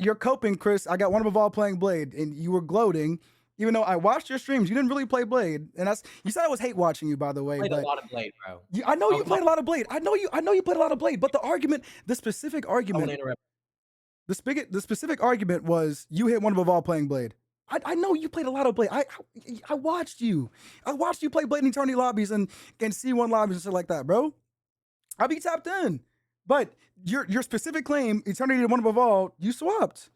you're coping, Chris. I got one of all playing Blade, and you were gloating. Even though I watched your streams, you didn't really play Blade, and that's you said I was hate watching you, by the way. played But a lot of Blade, bro. I know you My played a lot of Blade. I know you played a lot of Blade. But the specific I want to argument, interrupt. the specific argument was you hit one of all playing Blade. I know you played a lot of Blade. I watched you. I watched you play Blade in eternity lobbies and C1 lobbies and shit like that, bro. I be tapped in. But your specific claim, eternity to one above all, you swapped.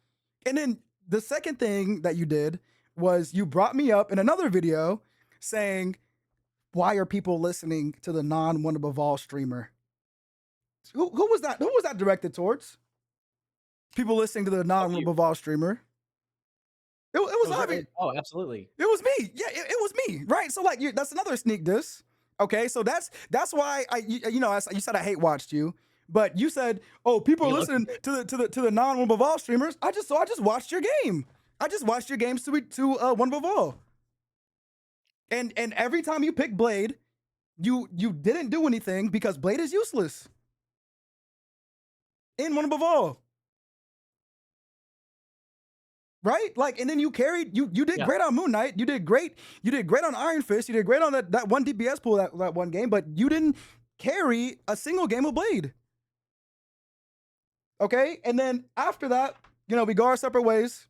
And then the second thing that you did was you brought me up in another video saying, why are people listening to the non-one above all streamer? Who was that? Who was that directed towards? People listening to the non-one above all streamer. It was obvious. Oh, absolutely. It was me. Yeah, it was me. Right. So like, that's another sneak diss. Okay, so that's why you said I hate watched you, but you said, oh, people are listening to the non-one above all streamers. I just watched your game. I just watched your games to one above all. And every time you pick Blade, you didn't do anything because Blade is useless. In one above all. Right? Like, and then you carried you did great on Moon Knight. You did great on Iron Fist. You did great on that one DPS pool that one game, but you didn't carry a single game of Blade. Okay? And then after that, we go our separate ways.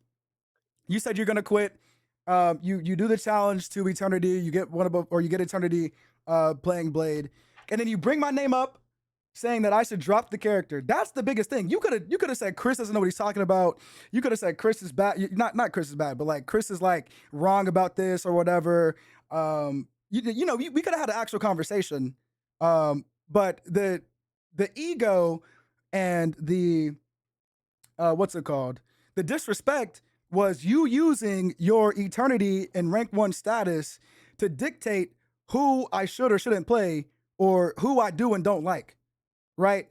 You said you're gonna quit. You do the challenge to Eternity. You get one above, or you get Eternity playing Blade, and then you bring my name up, saying that I should drop the character. That's the biggest thing. You could have said Chris doesn't know what he's talking about. You could have said Chris is bad. Not Chris is bad, but like Chris is like wrong about this or whatever. We could have had an actual conversation. But the ego and the what's it called? The disrespect was you using your Eternity and rank 1 status to dictate who I should or shouldn't play or who I do and don't like. Right?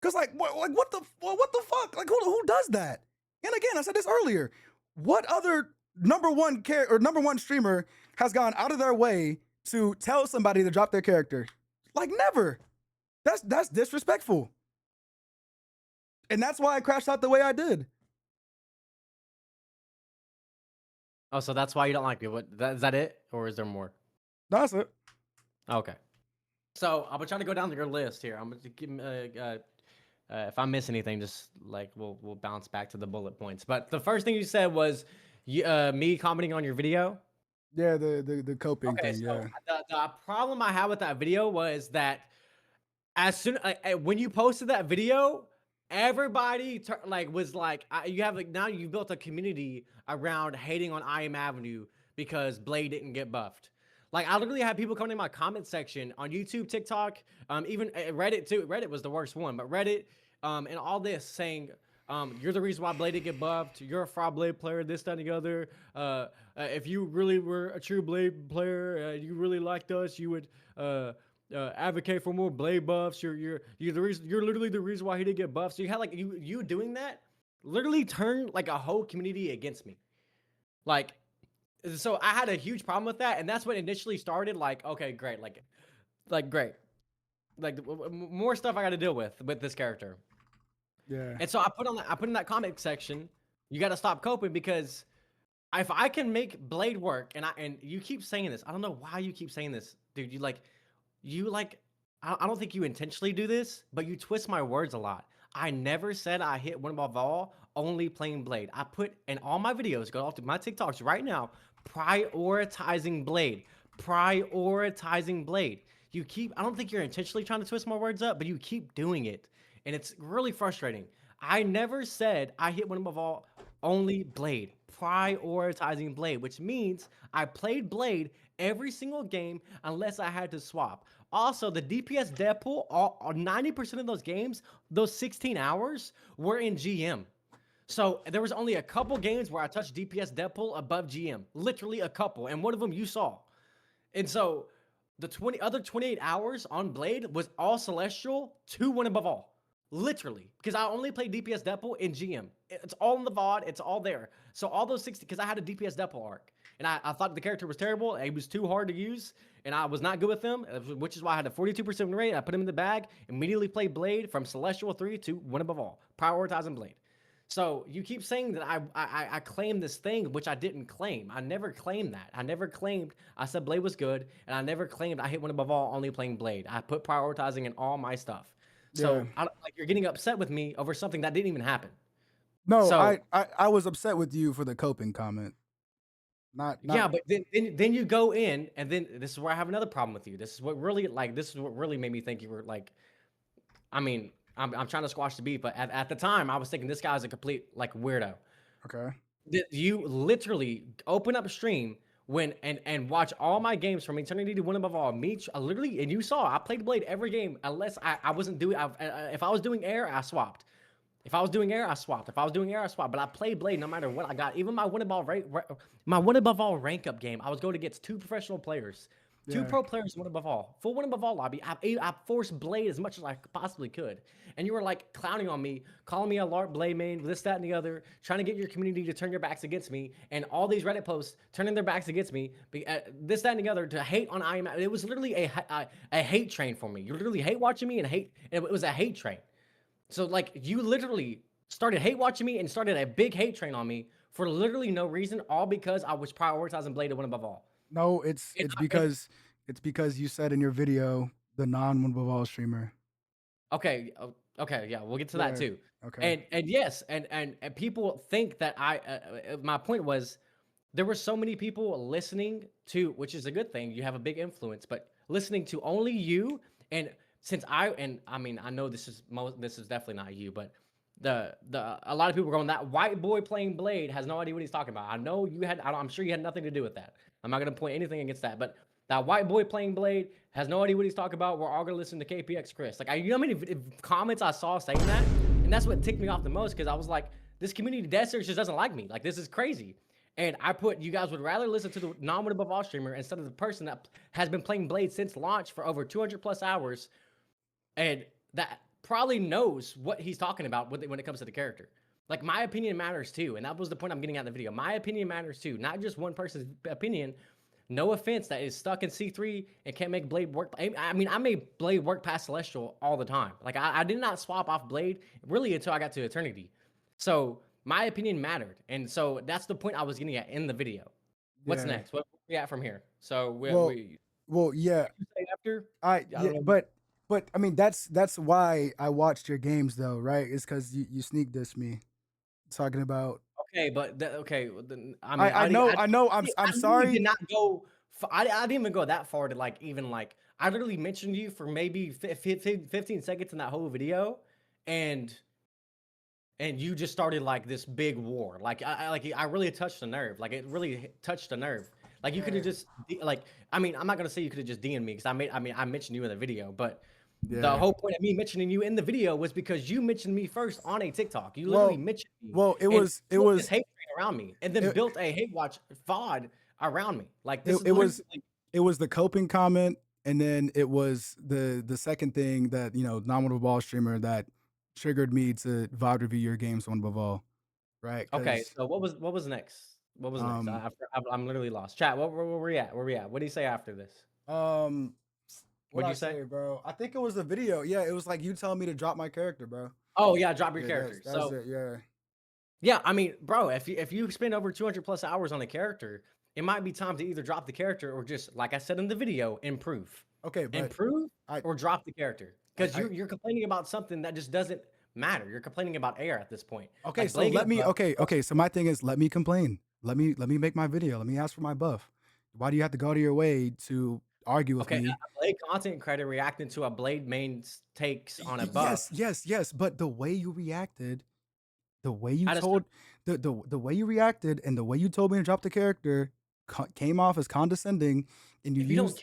Because like what the fuck? Like who does that? And again, I said this earlier. What other number one streamer has gone out of their way to tell somebody to drop their character? Like never. That's disrespectful. And that's why I crashed out the way I did. Oh, so that's why you don't like me. Is that it, or is there more? That's it. Okay. So I'm trying to go down your list here. I'm gonna give if I miss anything, just like we'll bounce back to the bullet points. But the first thing you said was me commenting on your video. Yeah, the coping thing. So yeah. the problem I had with that video was that as soon when you posted that video, everybody was like, you have now you built a community around hating on iAmAvenue because Blade didn't get buffed. Like I literally had people coming in my comment section on YouTube, TikTok, even Reddit too. Reddit was the worst one, but Reddit, and all this saying, you're the reason why Blade didn't get buffed. You're a fraud Blade player. This, that, and the other. If you really were a true Blade player, you really liked us, you would advocate for more Blade buffs. You're the reason. You're literally the reason why he didn't get buffed. So you had like you doing that, literally turned like a whole community against me. Like, so I had a huge problem with that, and that's what initially started. Like, okay, great, like great, like more stuff I got to deal with this character. Yeah. And so I put in that comment section, you got to stop coping, because if I can make Blade work, and you keep saying this, I don't know why you keep saying this, dude. I don't think you intentionally do this, but you twist my words a lot. I never said I hit one above all only playing Blade. I put in all my videos, go off to my TikToks right now, prioritizing Blade. Prioritizing Blade. I don't think you're intentionally trying to twist my words up, but you keep doing it. And it's really frustrating. I never said I hit one above all only Blade. Prioritizing Blade, which means I played Blade every single game unless I had to swap. Also, the DPS dev pool, 90% of those games, those 16 hours, were in GM. So there was only a couple games where I touched DPS dev pool above GM. Literally a couple. And one of them you saw. And so the other 28 hours on Blade was all Celestial to one above all. Literally. Because I only played DPS dev pool in GM. It's all in the VOD. It's all there. So all those 60, because I had a DPS dev pool arc. And I thought the character was terrible. He was too hard to use. And I was not good with him, which is why I had a 42% win rate. I put him in the bag, immediately played Blade from Celestial 3 to one above all. Prioritizing Blade. So you keep saying that I claimed this thing, which I didn't claim. I never claimed that. I never claimed I said Blade was good, and I never claimed I hit one above all only playing Blade. I put prioritizing in all my stuff. So like you're getting upset with me over something that didn't even happen. No, So, I was upset with you for the coping comment. Not yeah, but then you go in, and then this is where I have another problem with you. This is what really made me think you were like, I mean, I'm trying to squash the beef, but at the time I was thinking this guy's a complete like weirdo. Okay. You literally open up a stream and watch all my games from Eternity to One Above All. Literally, and you saw I played Blade every game unless I wasn't doing. If I was doing air, I swapped. If I was doing air, I swapped. If I was doing air, I swapped. But I played Blade no matter what I got. Even my one above all rank up game, I was going against two professional players. Two pro players, one above all. Full one above all lobby. I forced Blade as much as I possibly could. And you were like clowning on me, calling me a LARP Blade main, this, that, and the other, trying to get your community to turn your backs against me. And all these Reddit posts turning their backs against me, this, that, and the other, to hate on iAmAvenue. It was literally a hate train for me. You literally hate watching me and hate. It was a hate train. So like you literally started hate watching me and started a big hate train on me for literally no reason, all because I was prioritizing Blade to one above all. No, it's because you said in your video the one above all streamer. Okay, yeah, we'll get to that too. Okay. And yes, and people think that my point was there were so many people listening to, which is a good thing. You have a big influence, but listening to only you. And since I mean, I know this is definitely not you, but a lot of people are going, that white boy playing Blade has no idea what he's talking about. I know you had, I'm sure you had nothing to do with that. I'm not going to point anything against that, but that white boy playing Blade has no idea what he's talking about. We're all going to listen to kpxchris. Like, you know how many comments I saw saying that? And that's what ticked me off the most, because I was like, this community dead serious just doesn't like me. Like, this is crazy. And I put, you guys would rather listen to the non-one above all streamer instead of the person that has been playing Blade since launch for over 200 plus hours, and that probably knows what he's talking about when it comes to the character. Like, my opinion matters too, and that was the point I'm getting at in the video. My opinion matters too, not just one person's opinion. No offense, that is stuck in C3 and can't make Blade work. I mean, I made Blade work past Celestial all the time. Like, I did not swap off Blade really until I got to Eternity. So my opinion mattered, and so that's the point I was getting at in the video. What's next? What we at from here? So well, yeah. After But I mean, that's why I watched your games though, right? It's because you sneak dissed me, talking about. Okay, but okay. Then, I know. I'm sorry. Did not go. I didn't even go that far to like even like. I literally mentioned you for maybe 15 seconds in that whole video, and you just started like this big war. Like I really touched the nerve. Like, it really touched the nerve. Like you could have Yeah. just like I mean, I'm not gonna say you could have just DM'd me because I mentioned you in the video, but the Yeah. whole point of me mentioning you in the video was because you mentioned me first on a TikTok. You literally Well, mentioned me well, and built this hate train around me, and then it, built a hate watch FOD around me. Like it, this is it literally was like, it was the coping comment, and then it was the second thing that nominal ball streamer that triggered me to VOD review your games one above all, right? okay. Because So what was next? What was next? um I'm literally lost. Chat. Where were we at? Where we at? What did he say after this? um what What'd I you say? say, bro? I think it was a video. Yeah, it was like you telling me to drop my character, bro. Oh yeah, drop your Yeah, character. that's So it. Yeah. yeah, I mean, bro, if you spend over 200 plus hours on a character, it might be time to either drop the character or just, like I said in the video, improve, Okay, but improve I or drop the character because I you're complaining about something that just doesn't matter. You're complaining about air at this point. okay, Like so Blade let got me buffed. okay, so my thing is let me complain. Let me make my video. Let me ask for my buff. Why do you have to go to your way to argue with Okay, me? a Blade content creator reacting to a Blade main's takes on a buff Yes, yes, yes, but the way you reacted, the way you at a told the way you reacted and the way you told me to drop the character came off as condescending, and you if you don't used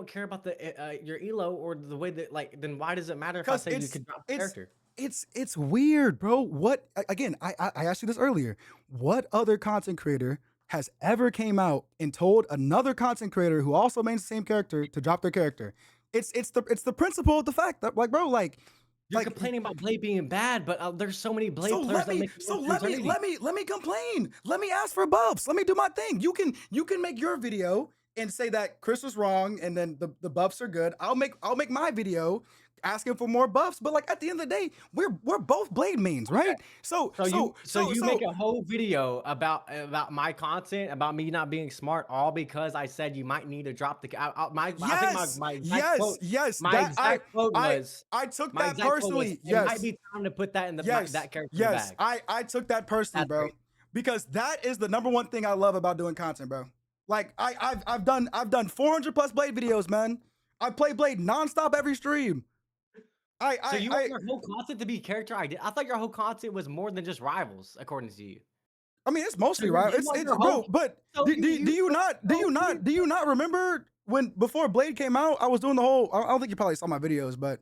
care about the your elo or the way that like then why does it matter if I because say you could drop the character? it's weird, bro. What again? I asked you this earlier. What other content creator has ever came out and told another content creator who also mains the same character to drop their character? It's the principle of the fact that like, bro, You're like complaining about Blade being bad, but there's so many so Blade players let that me make it so worth 280. let me complain. Let me ask for buffs. Let me do my thing. You can make your video and say that Chris was wrong and then the buffs are good. I'll make my video asking for more buffs. But like at the end of the day, we're both Blade mains, right? So you make a whole video about my content, about me not being smart, all because I said you might need to drop the I think yes, my exact yes, quote yes. my exact quote was I took my that exact quote was personally. it might Yes. be time to put that in Yes, that character in the yes. bag. I took that personally, That's bro, crazy. because that is the number one thing I love about doing content, bro. Like I've done 400 plus Blade videos, man. I play Blade nonstop every stream. So you want your whole content to be character idea? I thought your whole content was more than just rivals, according to you. I mean, it's So mostly right. you want It's your bro, whole but so do you want not your whole video- do you not remember when before Blade came out? I was doing the whole. I don't think you probably saw my videos, but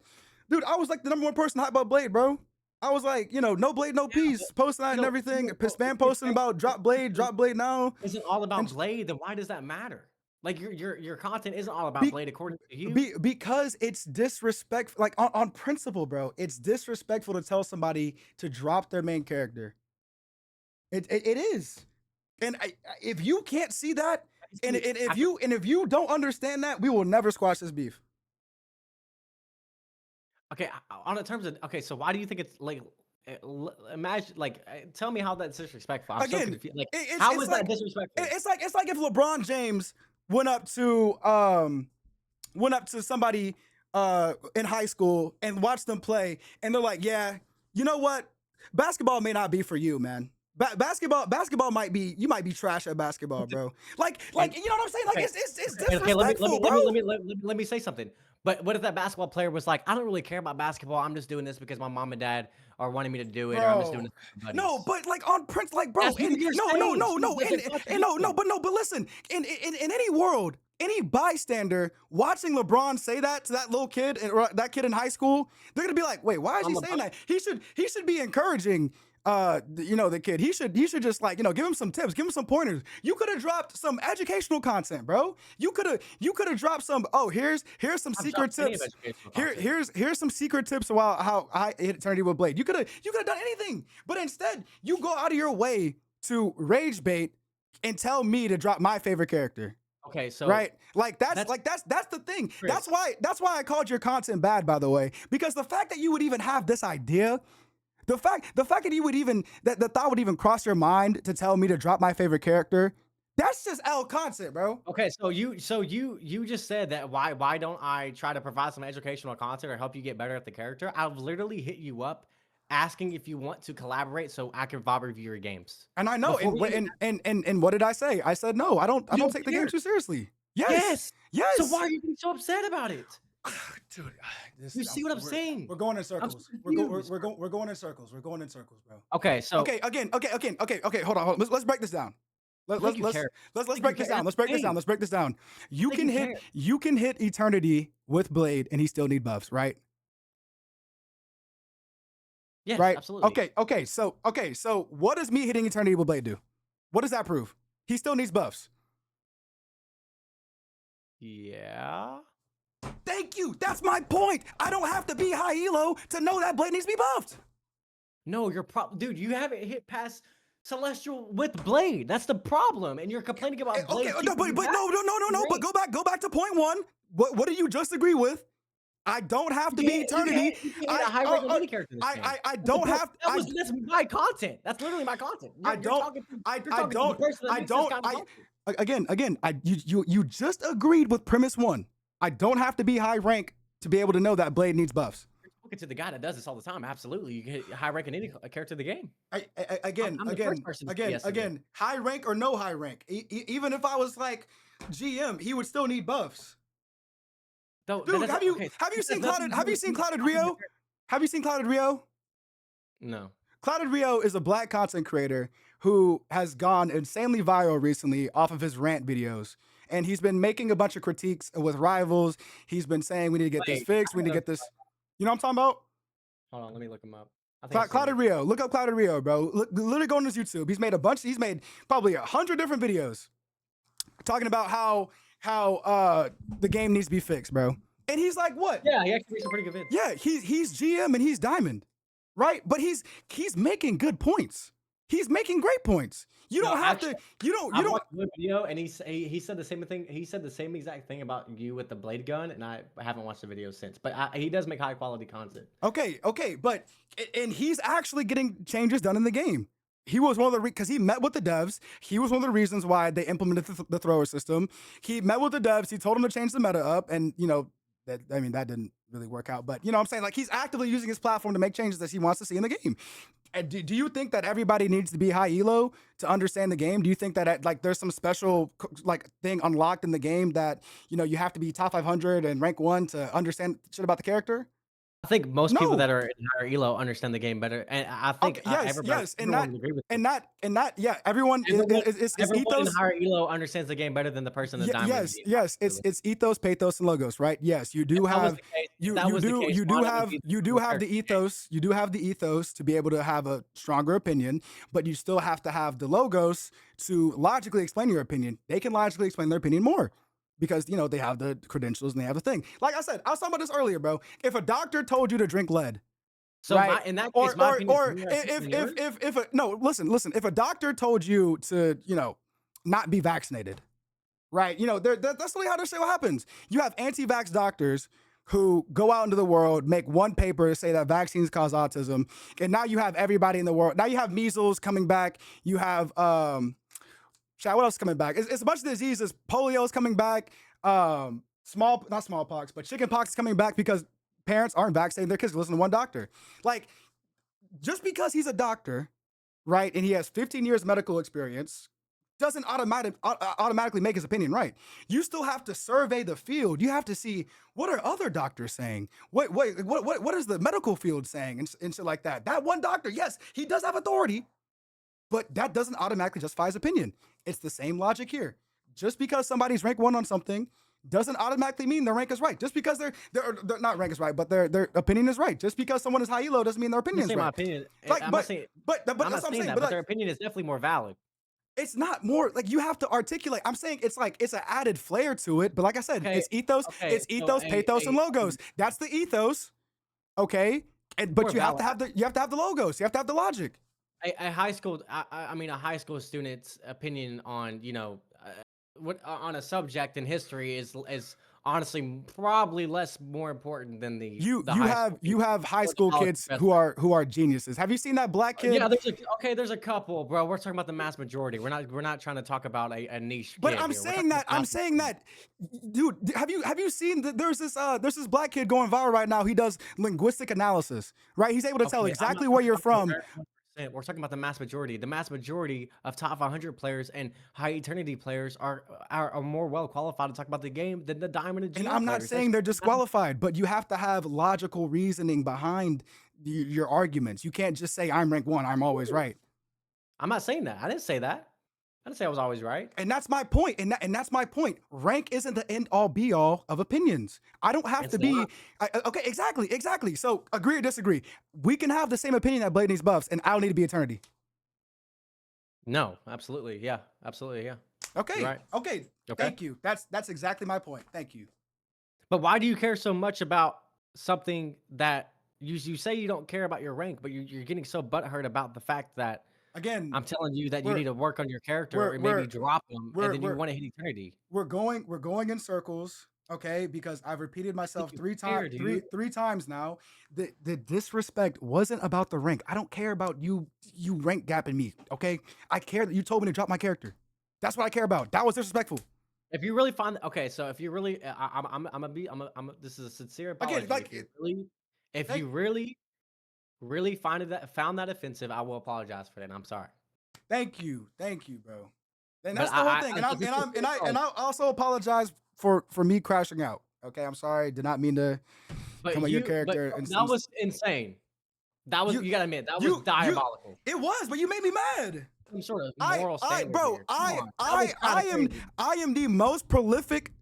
dude, I was like the number one person hype about Blade, bro. I was like, no Blade, no peace, posting that and everything. Spam posting about drop Blade now, isn't all about and Blade, then why does that matter? Like your content isn't all about Blade according to you. because it's disrespectful, like on principle, bro. It's disrespectful to tell somebody to drop their main character. It is, and if you can't see that, and if you don't understand that, we will never squash this beef. Okay, on the terms of okay, so why do you think it's like imagine like tell me how that's disrespectful. I'm so Again, confused. Like it's how it's is that like disrespectful? it's like if LeBron James went up to somebody in high school and watched them play, and they're like, yeah, you know what, basketball may not be for you, man. Basketball might be, you might be trash at basketball, bro. Like you know what I'm saying? Like Okay, it's okay, disrespectful, bro. let me say something. But what if that basketball player was like, I don't really care about basketball. I'm just doing this because my mom and dad are wanting me to do it, or I'm just doing Bro, this with my no, buddies. but like on Prince, like bro, That's what and you're saying. So it's like a and contradiction. but listen, in any world, any bystander watching LeBron say that to that little kid, or that kid in high school, they're gonna be like, wait, why is he I'm saying LeBron. that? He should be encouraging. The kid. He should just like give him some tips, give him some pointers. You could have dropped some educational content, bro. You could have dropped some. Oh, here's some I've secret dropped plenty of tips. educational content. Here's some secret tips about how I hit eternity with Blade. You could have done anything, but instead you go out of your way to rage bait and tell me to drop my favorite character. Okay, so Right? That's the thing. Chris, That's why I called your content bad, by the way, because the fact that you would even have this idea. The fact that you would even that the thought would even cross your mind to tell me to drop my favorite character, that's just L content, bro. okay, so you just said that why don't I try to provide some educational content or help you get better at the character? I've literally hit you up asking if you want to collaborate so I can VOD review your games. And I know, Before we and what did I say? I said no. I don't take the game care. too seriously. Yes, Yes. yes. So why are you being so upset about it? Dude, You see what I'm saying? We're going in I'm so circles. confused. We're going in circles. We're going in circles, bro. Okay, so Okay, again. Okay. Hold on. Let's break this down. I think you care. Let's I think you break this care. down. That's Let's break the this down. thing. Let's break this down. I think you care. You can hit eternity with Blade and he still need buffs, right? Yes, Right? absolutely. So what does me hitting eternity with Blade do? What does that prove? He still needs buffs. Yeah. Thank you. That's my point. I don't have to be high elo to know that Blade needs to be buffed. No, dude, you haven't hit past Celestial with Blade. That's the problem. And you're complaining about Blade. Okay, no, but no. But go back to point one. What do you just agree with? I don't have to be eternity. I don't have. That's my content. That's literally my content. You just agreed with premise one. I don't have to be high rank to be able to know that Blade needs buffs. You're talking to the guy that does this all the time. Absolutely, you can hit high rank in any character of the game. Again, high rank or no high rank. Even if I was like GM, he would still need buffs. Dude, have you seen Clouded Rio? Have you seen Clouded Rio? No. Clouded Rio is a black content creator who has gone insanely viral recently off of his rant videos. And he's been making a bunch of critiques with rivals. He's been saying we need to get this fixed. We need to get this. You know what I'm talking about? Hold on, let me look him up. Clouded Rio. Look up Clouded Rio, bro. Literally go on his YouTube. He's made probably 100 different videos talking about how the game needs to be fixed, bro. And he's like, what? Yeah, he actually makes a pretty good vids. Yeah, he's GM and he's Diamond, right? But he's making good points. He's making great points. You don't have to. You don't. I watched the video and he said the same thing. He said the same exact thing about you with the blade gun, and I haven't watched the video since. But he does make high quality content. Okay, but he's actually getting changes done in the game. He was one of the because he met with the devs. He was one of the reasons why they implemented the thrower system. He met with the devs. He told them to change the meta up, and that didn't really work out. But I'm saying, like, he's actively using his platform to make changes that he wants to see in the game. And do you think that everybody needs to be high elo to understand the game? Do you think that there's some special thing unlocked in the game that you have to be top 500 and rank 1 to understand shit about the character? I think most people that are in higher elo understand the game better, and I think everyone is everyone in higher elo understands the game better than the person in diamond. Yes, it's ethos, pathos, and logos, right? Yes, you do have the ethos. You do have the ethos to be able to have a stronger opinion, but you still have to have the logos to logically explain your opinion. They can logically explain their opinion more. Because they have the credentials and they have the thing. Like I said, I was talking about this earlier, bro. If a doctor told you to drink lead, so right? In that case, my opinion if a doctor told you to not be vaccinated, right? That's really how this shit happens. You have anti-vax doctors who go out into the world, make one paper to say that vaccines cause autism, and now you have everybody in the world. Now you have measles coming back. You have what else is coming back? It's a bunch of diseases. Polio is coming back. Not smallpox, but chickenpox is coming back because parents aren't vaccinating their kids to listen to one doctor. Like, just because he's a doctor, right, and he has 15 years medical experience, doesn't automatically make his opinion right. You still have to survey the field. You have to see what are other doctors saying. What is the medical field saying and shit like that. That one doctor, yes, he does have authority, but that doesn't automatically justify his opinion. It's the same logic here. Just because somebody's rank 1 on something doesn't automatically mean their rank is right. Just because they're not rank is right, but their opinion is right. Just because someone is high elo doesn't mean their opinion is right. My opinion. I'm not saying that their opinion is definitely more valid. It's not more like you have to articulate. I'm saying it's an added flair to it. But like I said, it's ethos, pathos, and logos. That's the ethos. Okay. But you have to have the logos. You have to have the logic. A high school student's opinion on on a subject in history is honestly probably more important than you have high school kids who are geniuses. Have you seen that black kid? Yeah, there's a couple, bro. We're talking about the mass majority. We're not trying to talk about a niche. But I'm saying that, dude. Have you seen that? There's this black kid going viral right now. He does linguistic analysis, right? He's able to tell exactly where you're from. We're talking about the mass majority. The mass majority of top 100 players and high eternity players are more well qualified to talk about the game than the diamond and GM. And I'm not saying they're disqualified, but you have to have logical reasoning behind your arguments. You can't just say I'm rank 1, I'm always right. I'm not saying that. I didn't say that. I didn't say I was always right. And that's my point. And that's my point. Rank isn't the end all be all of opinions. I don't have It's to be. not. Okay, exactly. So agree or disagree. We can have the same opinion that Blade needs buffs, and I don't need to be eternity. No, absolutely. Yeah, absolutely. Yeah. Okay. You're right. Okay. Okay. Thank you. That's exactly my point. Thank you. But why do you care so much about something that you say you don't care about your rank, but you're getting so butthurt about the fact that Again, I'm telling you that you we're need to work on your character we're or maybe we're drop them, and we're then you we're want to hit eternity? we're going in circles, okay? Because I've repeated Think myself you care, dude. three times now. The disrespect wasn't about the rank. I don't care about you rank gapping me, okay? I care that you told me to drop my character. That's what I care about. That was disrespectful. If you really find okay, so if you really, I'm gonna be, this is a sincere Again, apology. like If thank you really found that offensive, I will apologize for that. I'm sorry. thank you, bro. And But that's the whole thing. like, this is And I also apologize for me crashing out. Okay, I'm sorry. Did not mean to but come at your you, but character. And that was insane. That was, you you gotta admit, that was you diabolical. it was, but you made me mad. Some sort of moral standard Bro, here. Come on. That was kinda crazy. I am the most prolific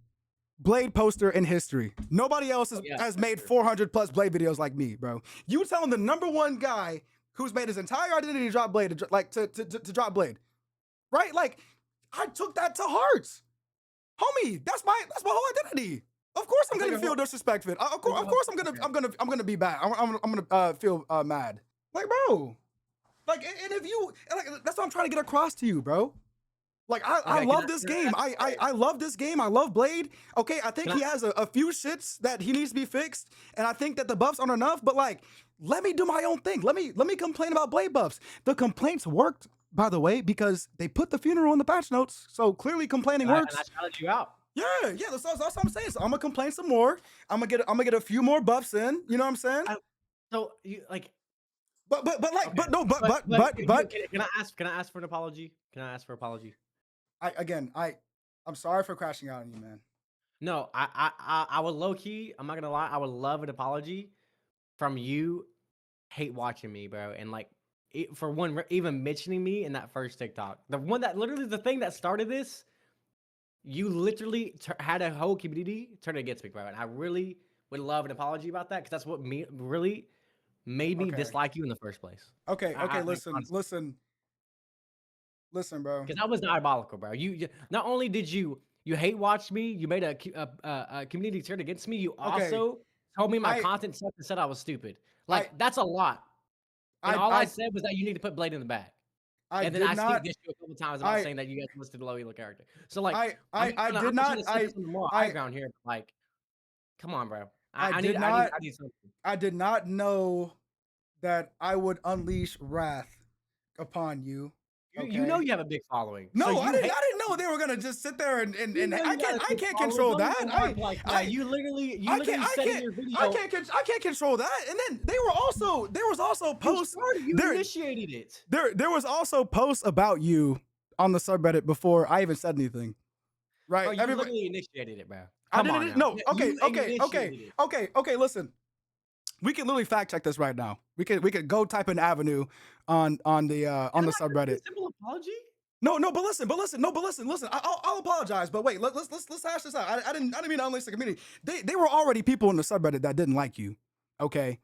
Blade poster in history. Nobody else Yeah, has for made sure. 400 plus Blade videos like me, bro. You telling the #1 guy who's made his entire identity to drop Blade, to drop Blade, right? Like, I took that to heart, homie. That's my whole identity. Of course, I'm gonna feel disrespected. Of course, I'm gonna be bad. I'm gonna feel mad. Like, bro. Like, and if you, like, that's what I'm trying to get across to you, bro. Like, I Okay, love this game. I love this game. I love Blade. Okay, I think Can he has a few shits that he needs to be fixed, and I think that the buffs aren't enough. But like, let me do my own thing. Let me complain about Blade buffs. The complaints worked, by the way, because they put the funeral in the patch notes. So clearly, complaining works. And I shouted you out. Yeah, that's what I'm saying. So I'm gonna complain some more. I'm gonna get a few more buffs in. You know what I'm saying? So you like, But like, okay. but no, but Can I ask for an apology? Can I ask for an apology? I'm sorry for crashing out on you, man. No, I would low key. I'm not gonna lie. I would love an apology from you. Hate watching me, bro, and like, for one, even mentioning me in that first TikTok, the one that literally the thing that started this. You literally had a whole community turn against me, bro, and I really would love an apology about that because that's what really made me Okay. dislike you in the first place. Okay, I listen, bro. Because that was diabolical, bro. You not only did you hate watch me, you made a community turn against me. You Okay, also told me my I content sucked and said I was stupid. I Like, that's a lot. And all I I said was that you need to put Blade in the bag. I And then did I not. this you a couple times about I saying that you guys listed the low elo character. So like, I I'm did just not. gonna say this on the more high ground here. Like, come on, bro. I I did need not. I need something. I did not know that I would unleash wrath upon you. You know Okay. you have a big following. No, So you I didn't know they were gonna just sit there and you know you got a I big can't following. control Don't that. even work like that. You literally said in your video. I can't control that. And then there was also You posts. started. You initiated it. There was also posts about you on the subreddit before I even said anything. Right? Bro, you literally initiated it, bro. I Come didn't on now. no. You initiated it. Okay, listen. We can literally fact check this right now. We could go type in Avenue on the subreddit. Simple apology. No, but listen. I'll apologize, but wait, let's hash this out. I didn't mean to unleash the community. They were already people in the subreddit that didn't like you. Okay,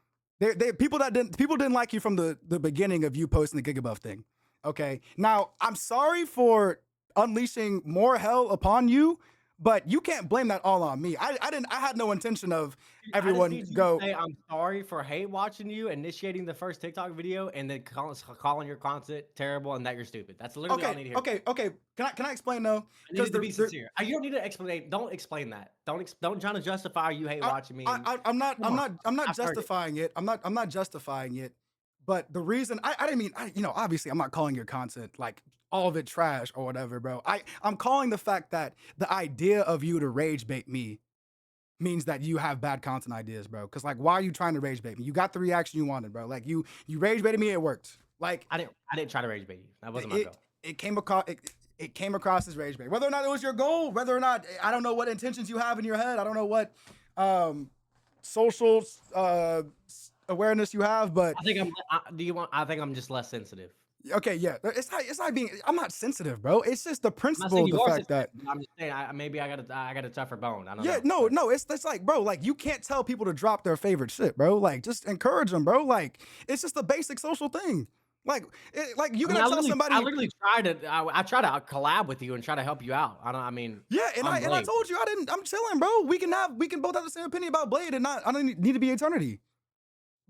people didn't like you from the beginning of you posting the Gigabuff thing. Okay, now I'm sorry for unleashing more hell upon you, but you can't blame that all on me. I had no intention of everyone I just need go. You to say I'm sorry for hate watching you, initiating the first TikTok video, and then calling your content terrible and that you're stupid. That's literally all I need to hear. Okay. Can I explain though? I need to be sincere. You don't need to explain. Don't explain that. Don't try to justify you hate watching me. I'm not justifying it. I'm not justifying it. But the reason I didn't mean obviously I'm not calling your content like all of it trash or whatever, bro. I'm calling the fact that the idea of you to rage bait me means that you have bad content ideas, bro. Because like, why are you trying to rage bait me? You got the reaction you wanted, bro. Like you rage baited me, it worked. Like I didn't try to rage bait you. That wasn't my goal. It came across as rage bait. Whether or not it was your goal, whether or not I don't know what intentions you have in your head. I don't know what social awareness you have, but I think I'm just less sensitive. Okay, yeah. It's not being. I'm not sensitive, bro. It's just the I'm not saying principle, the you are fact sensitive, that. but I'm just saying maybe I got a tougher bone. I don't Yeah, know, no, but no. It's like, bro, like you can't tell people to drop their favorite shit, bro. Like just encourage them, bro. Like it's just a basic social thing. Like you I mean, gonna tell I somebody, literally try to I try to collab with you and try to help you out. I mean, yeah, and I'm I Blade. told you I didn't. I'm chilling, bro. We can both have the same opinion about Blade, and not. I don't need to be eternity.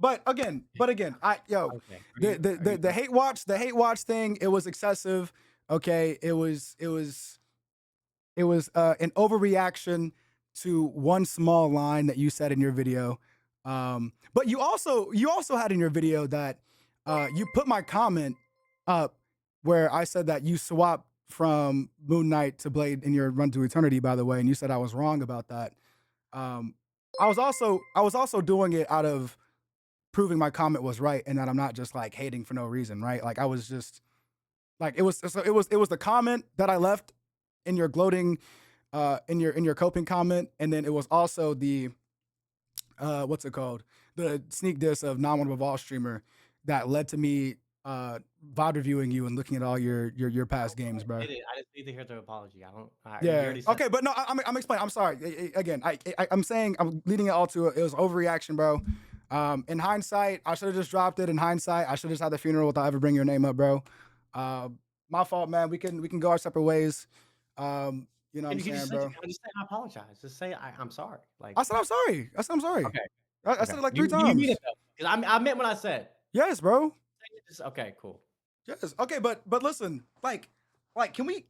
But again, I yo, Okay. Are you the hate watch thing, it was excessive. Okay, it was an overreaction to one small line that you said in your video. But you also had in your video that you put my comment up where I said that you swapped from Moon Knight to Blade in your run to eternity, by the way, and you said I was wrong about that. Um, I was also doing it out of proving my comment was right and that I'm not just like hating for no reason, right? Like I was just like it was the comment that I left in your gloating in your coping comment, and then it was also the what's it called? The sneak diss of non one of all streamer that led to me VOD reviewing you and looking at all your past games, bro. I just need to hear the apology. I don't. You Yeah. already said. Okay, but no, I'm explaining. I'm sorry. Again, I'm saying I'm leading it all to it was overreaction, bro. In hindsight, I should have just dropped it. In hindsight, I should have just had the funeral without ever bringing your name up, bro. Uh, my fault, man. We can go our separate ways. You know what I'm And you can saying, just say, bro? just say I apologize. Just say I'm sorry. Like I said I'm sorry. I said I'm sorry. okay, I okay. said it like three You mean it times. though? Because I meant what I said. Yes, bro. Just, okay, cool. Yes. Okay, but listen, like can we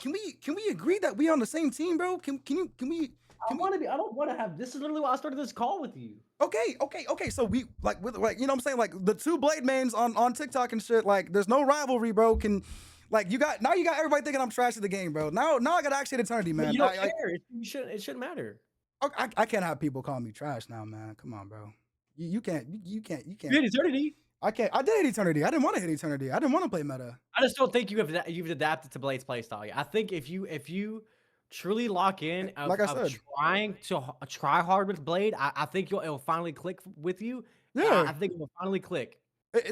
agree that we on the same team, bro? I Can we want to be. I don't want to have. This is literally why I started this call with you. okay. So we like with like you know what I'm saying, like the two Blade mains on TikTok and shit. Like there's no rivalry, bro. Can like you got everybody thinking I'm trash at the game, bro. Now I got actually eternity, But man. you don't care. You shouldn't. It shouldn't matter. I can't have people call me trash now, man. Come on, bro. You You can't. had eternity. I can't. I did hit eternity. I didn't want to hit eternity. I didn't want to play meta. I just don't think you've adapted to Blade's playstyle. I think if you truly lock in Like I of said, trying to try hard with Blade, I think it'll finally click with you. yeah. I think it will finally click.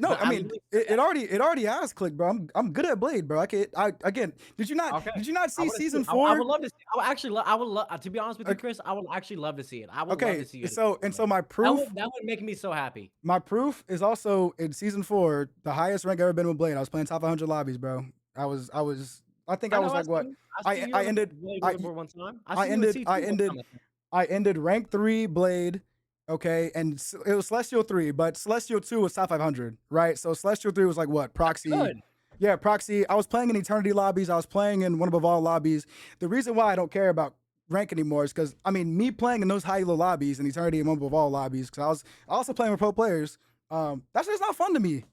No, But I I mean literally it already has clicked, bro. I'm good at Blade, bro. I again. okay. Did you not I see want to see season it. I four? would love to see. I would actually. I would love. To be honest with you, Chris, I would actually love to see it. I would love Okay, to see you. so That would make me so happy. my proof is also in season four, the highest rank I ever been with Blade. I was playing top 500 lobbies, bro. I think I I know. was like what I seen you I on the ended Blade I leaderboard one time. I I seen you in ended C2 one time. I think. I ended rank 3 Blade. Okay, and it was Celestial 3, but Celestial 2 was top 500, right? So Celestial 3 was like what? Proxy. Good. Yeah, Proxy. I was playing in Eternity lobbies. I was playing in one above all lobbies. The reason why I don't care about rank anymore is because I mean, me playing in those high elo lobbies and Eternity and one above all lobbies, because I was also playing with pro players. That's just not fun to me.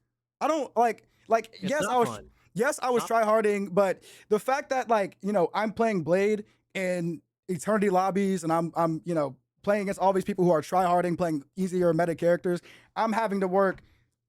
I don't like. It's not fun. Yes, I was try harding, but the fact that like I'm playing Blade in Eternity lobbies and I'm playing against all these people who are try harding, playing easier meta characters, I'm having to work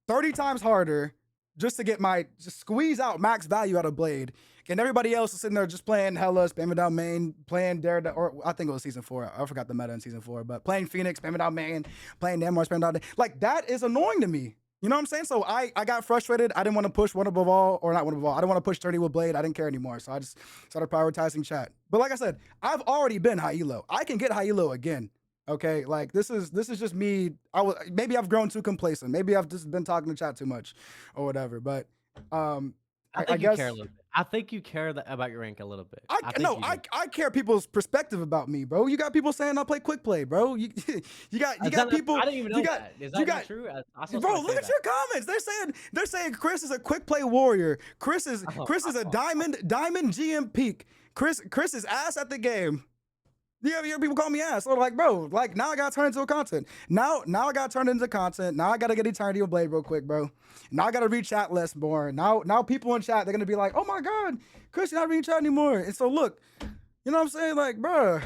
30 times harder just to get just squeeze out max value out of Blade. And everybody else is sitting there just playing Hella, spamming down main, playing Daredevil, or I think it was season 4. I forgot the meta in season 4, but playing Phoenix, spamming down main, playing Namor, spamming down. Like that is annoying to me. You know what I'm saying? So I got frustrated. I didn't want to push one above all, or not one above all. I didn't want to push 30 with Blade. I didn't care anymore. So I just started prioritizing chat. But like I said, I've already been high elo. I can get high elo again. Okay, like this is just me. Maybe I've grown too complacent. Maybe I've just been talking to chat too much, or whatever. But I think you care a little bit. I think you care about your rank a little bit. I care people's perspective about me, bro. You got people saying I play quick play, bro. You got people. I didn't even know that. Is that not true? I saw Bro, someone look say at your comments. They're saying Chris is a quick play warrior. Chris is a diamond GM peak. Chris is ass at the game. You hear people call me ass. So like, bro, like now I got turned into content. Now I got turned into content. Now I gotta get Eternity of Blade real quick, bro. Now I gotta read chat less more. Now people in chat, they're gonna be like, oh my god, Chris, you're not reading chat anymore. And so look, you know what I'm saying? Like, bro.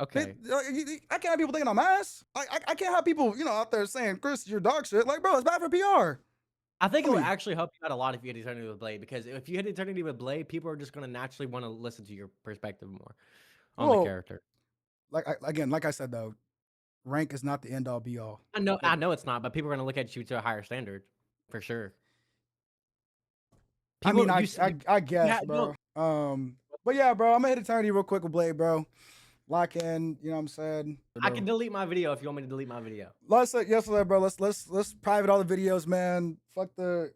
okay. I can't have people thinking I'm ass. I can't have people, out there saying, Chris, you're dog shit. Like, bro, it's bad for PR. I think it would actually help you out a lot if you had Eternity with Blade, because if you had Eternity with Blade, people are just gonna naturally want to listen to your perspective more on the character. Like I said though, rank is not the end all be all. I know it's not, but people are gonna look at you to a higher standard for sure. I mean, I, you, I, I guess, yeah, bro. no, But yeah, bro, I'm gonna hit eternity real quick with Blade, bro. Lock in, you know what I'm saying? I can delete my video if you want me to delete my video. Yesterday, bro. Let's private all the videos, man. Fuck the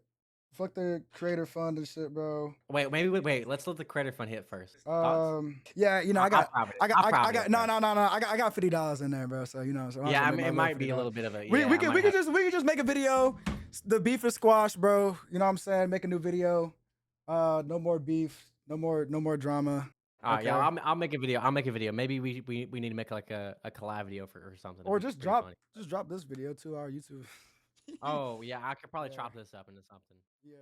creator fund and shit, bro. Wait. Let's let the credit fund hit first. Thoughts? Yeah, you know, I'll private it. I'll I private got it no, first. no, no, no. I got $50 in there, bro. So you know, so I Yeah, I make mean, my it little might be a $50. little bit of a We yeah. can just make a video. The beef is squashed, bro. You know what I'm saying? Make a new video. No more beef. No more drama. All right, yeah, Okay. I'll make a video. I'll make a video. Maybe we need to make like a collab video or something. That'd Or be pretty funny. just drop this video to our YouTube. Oh yeah, I could probably Yeah. chop this up into something. Yeah.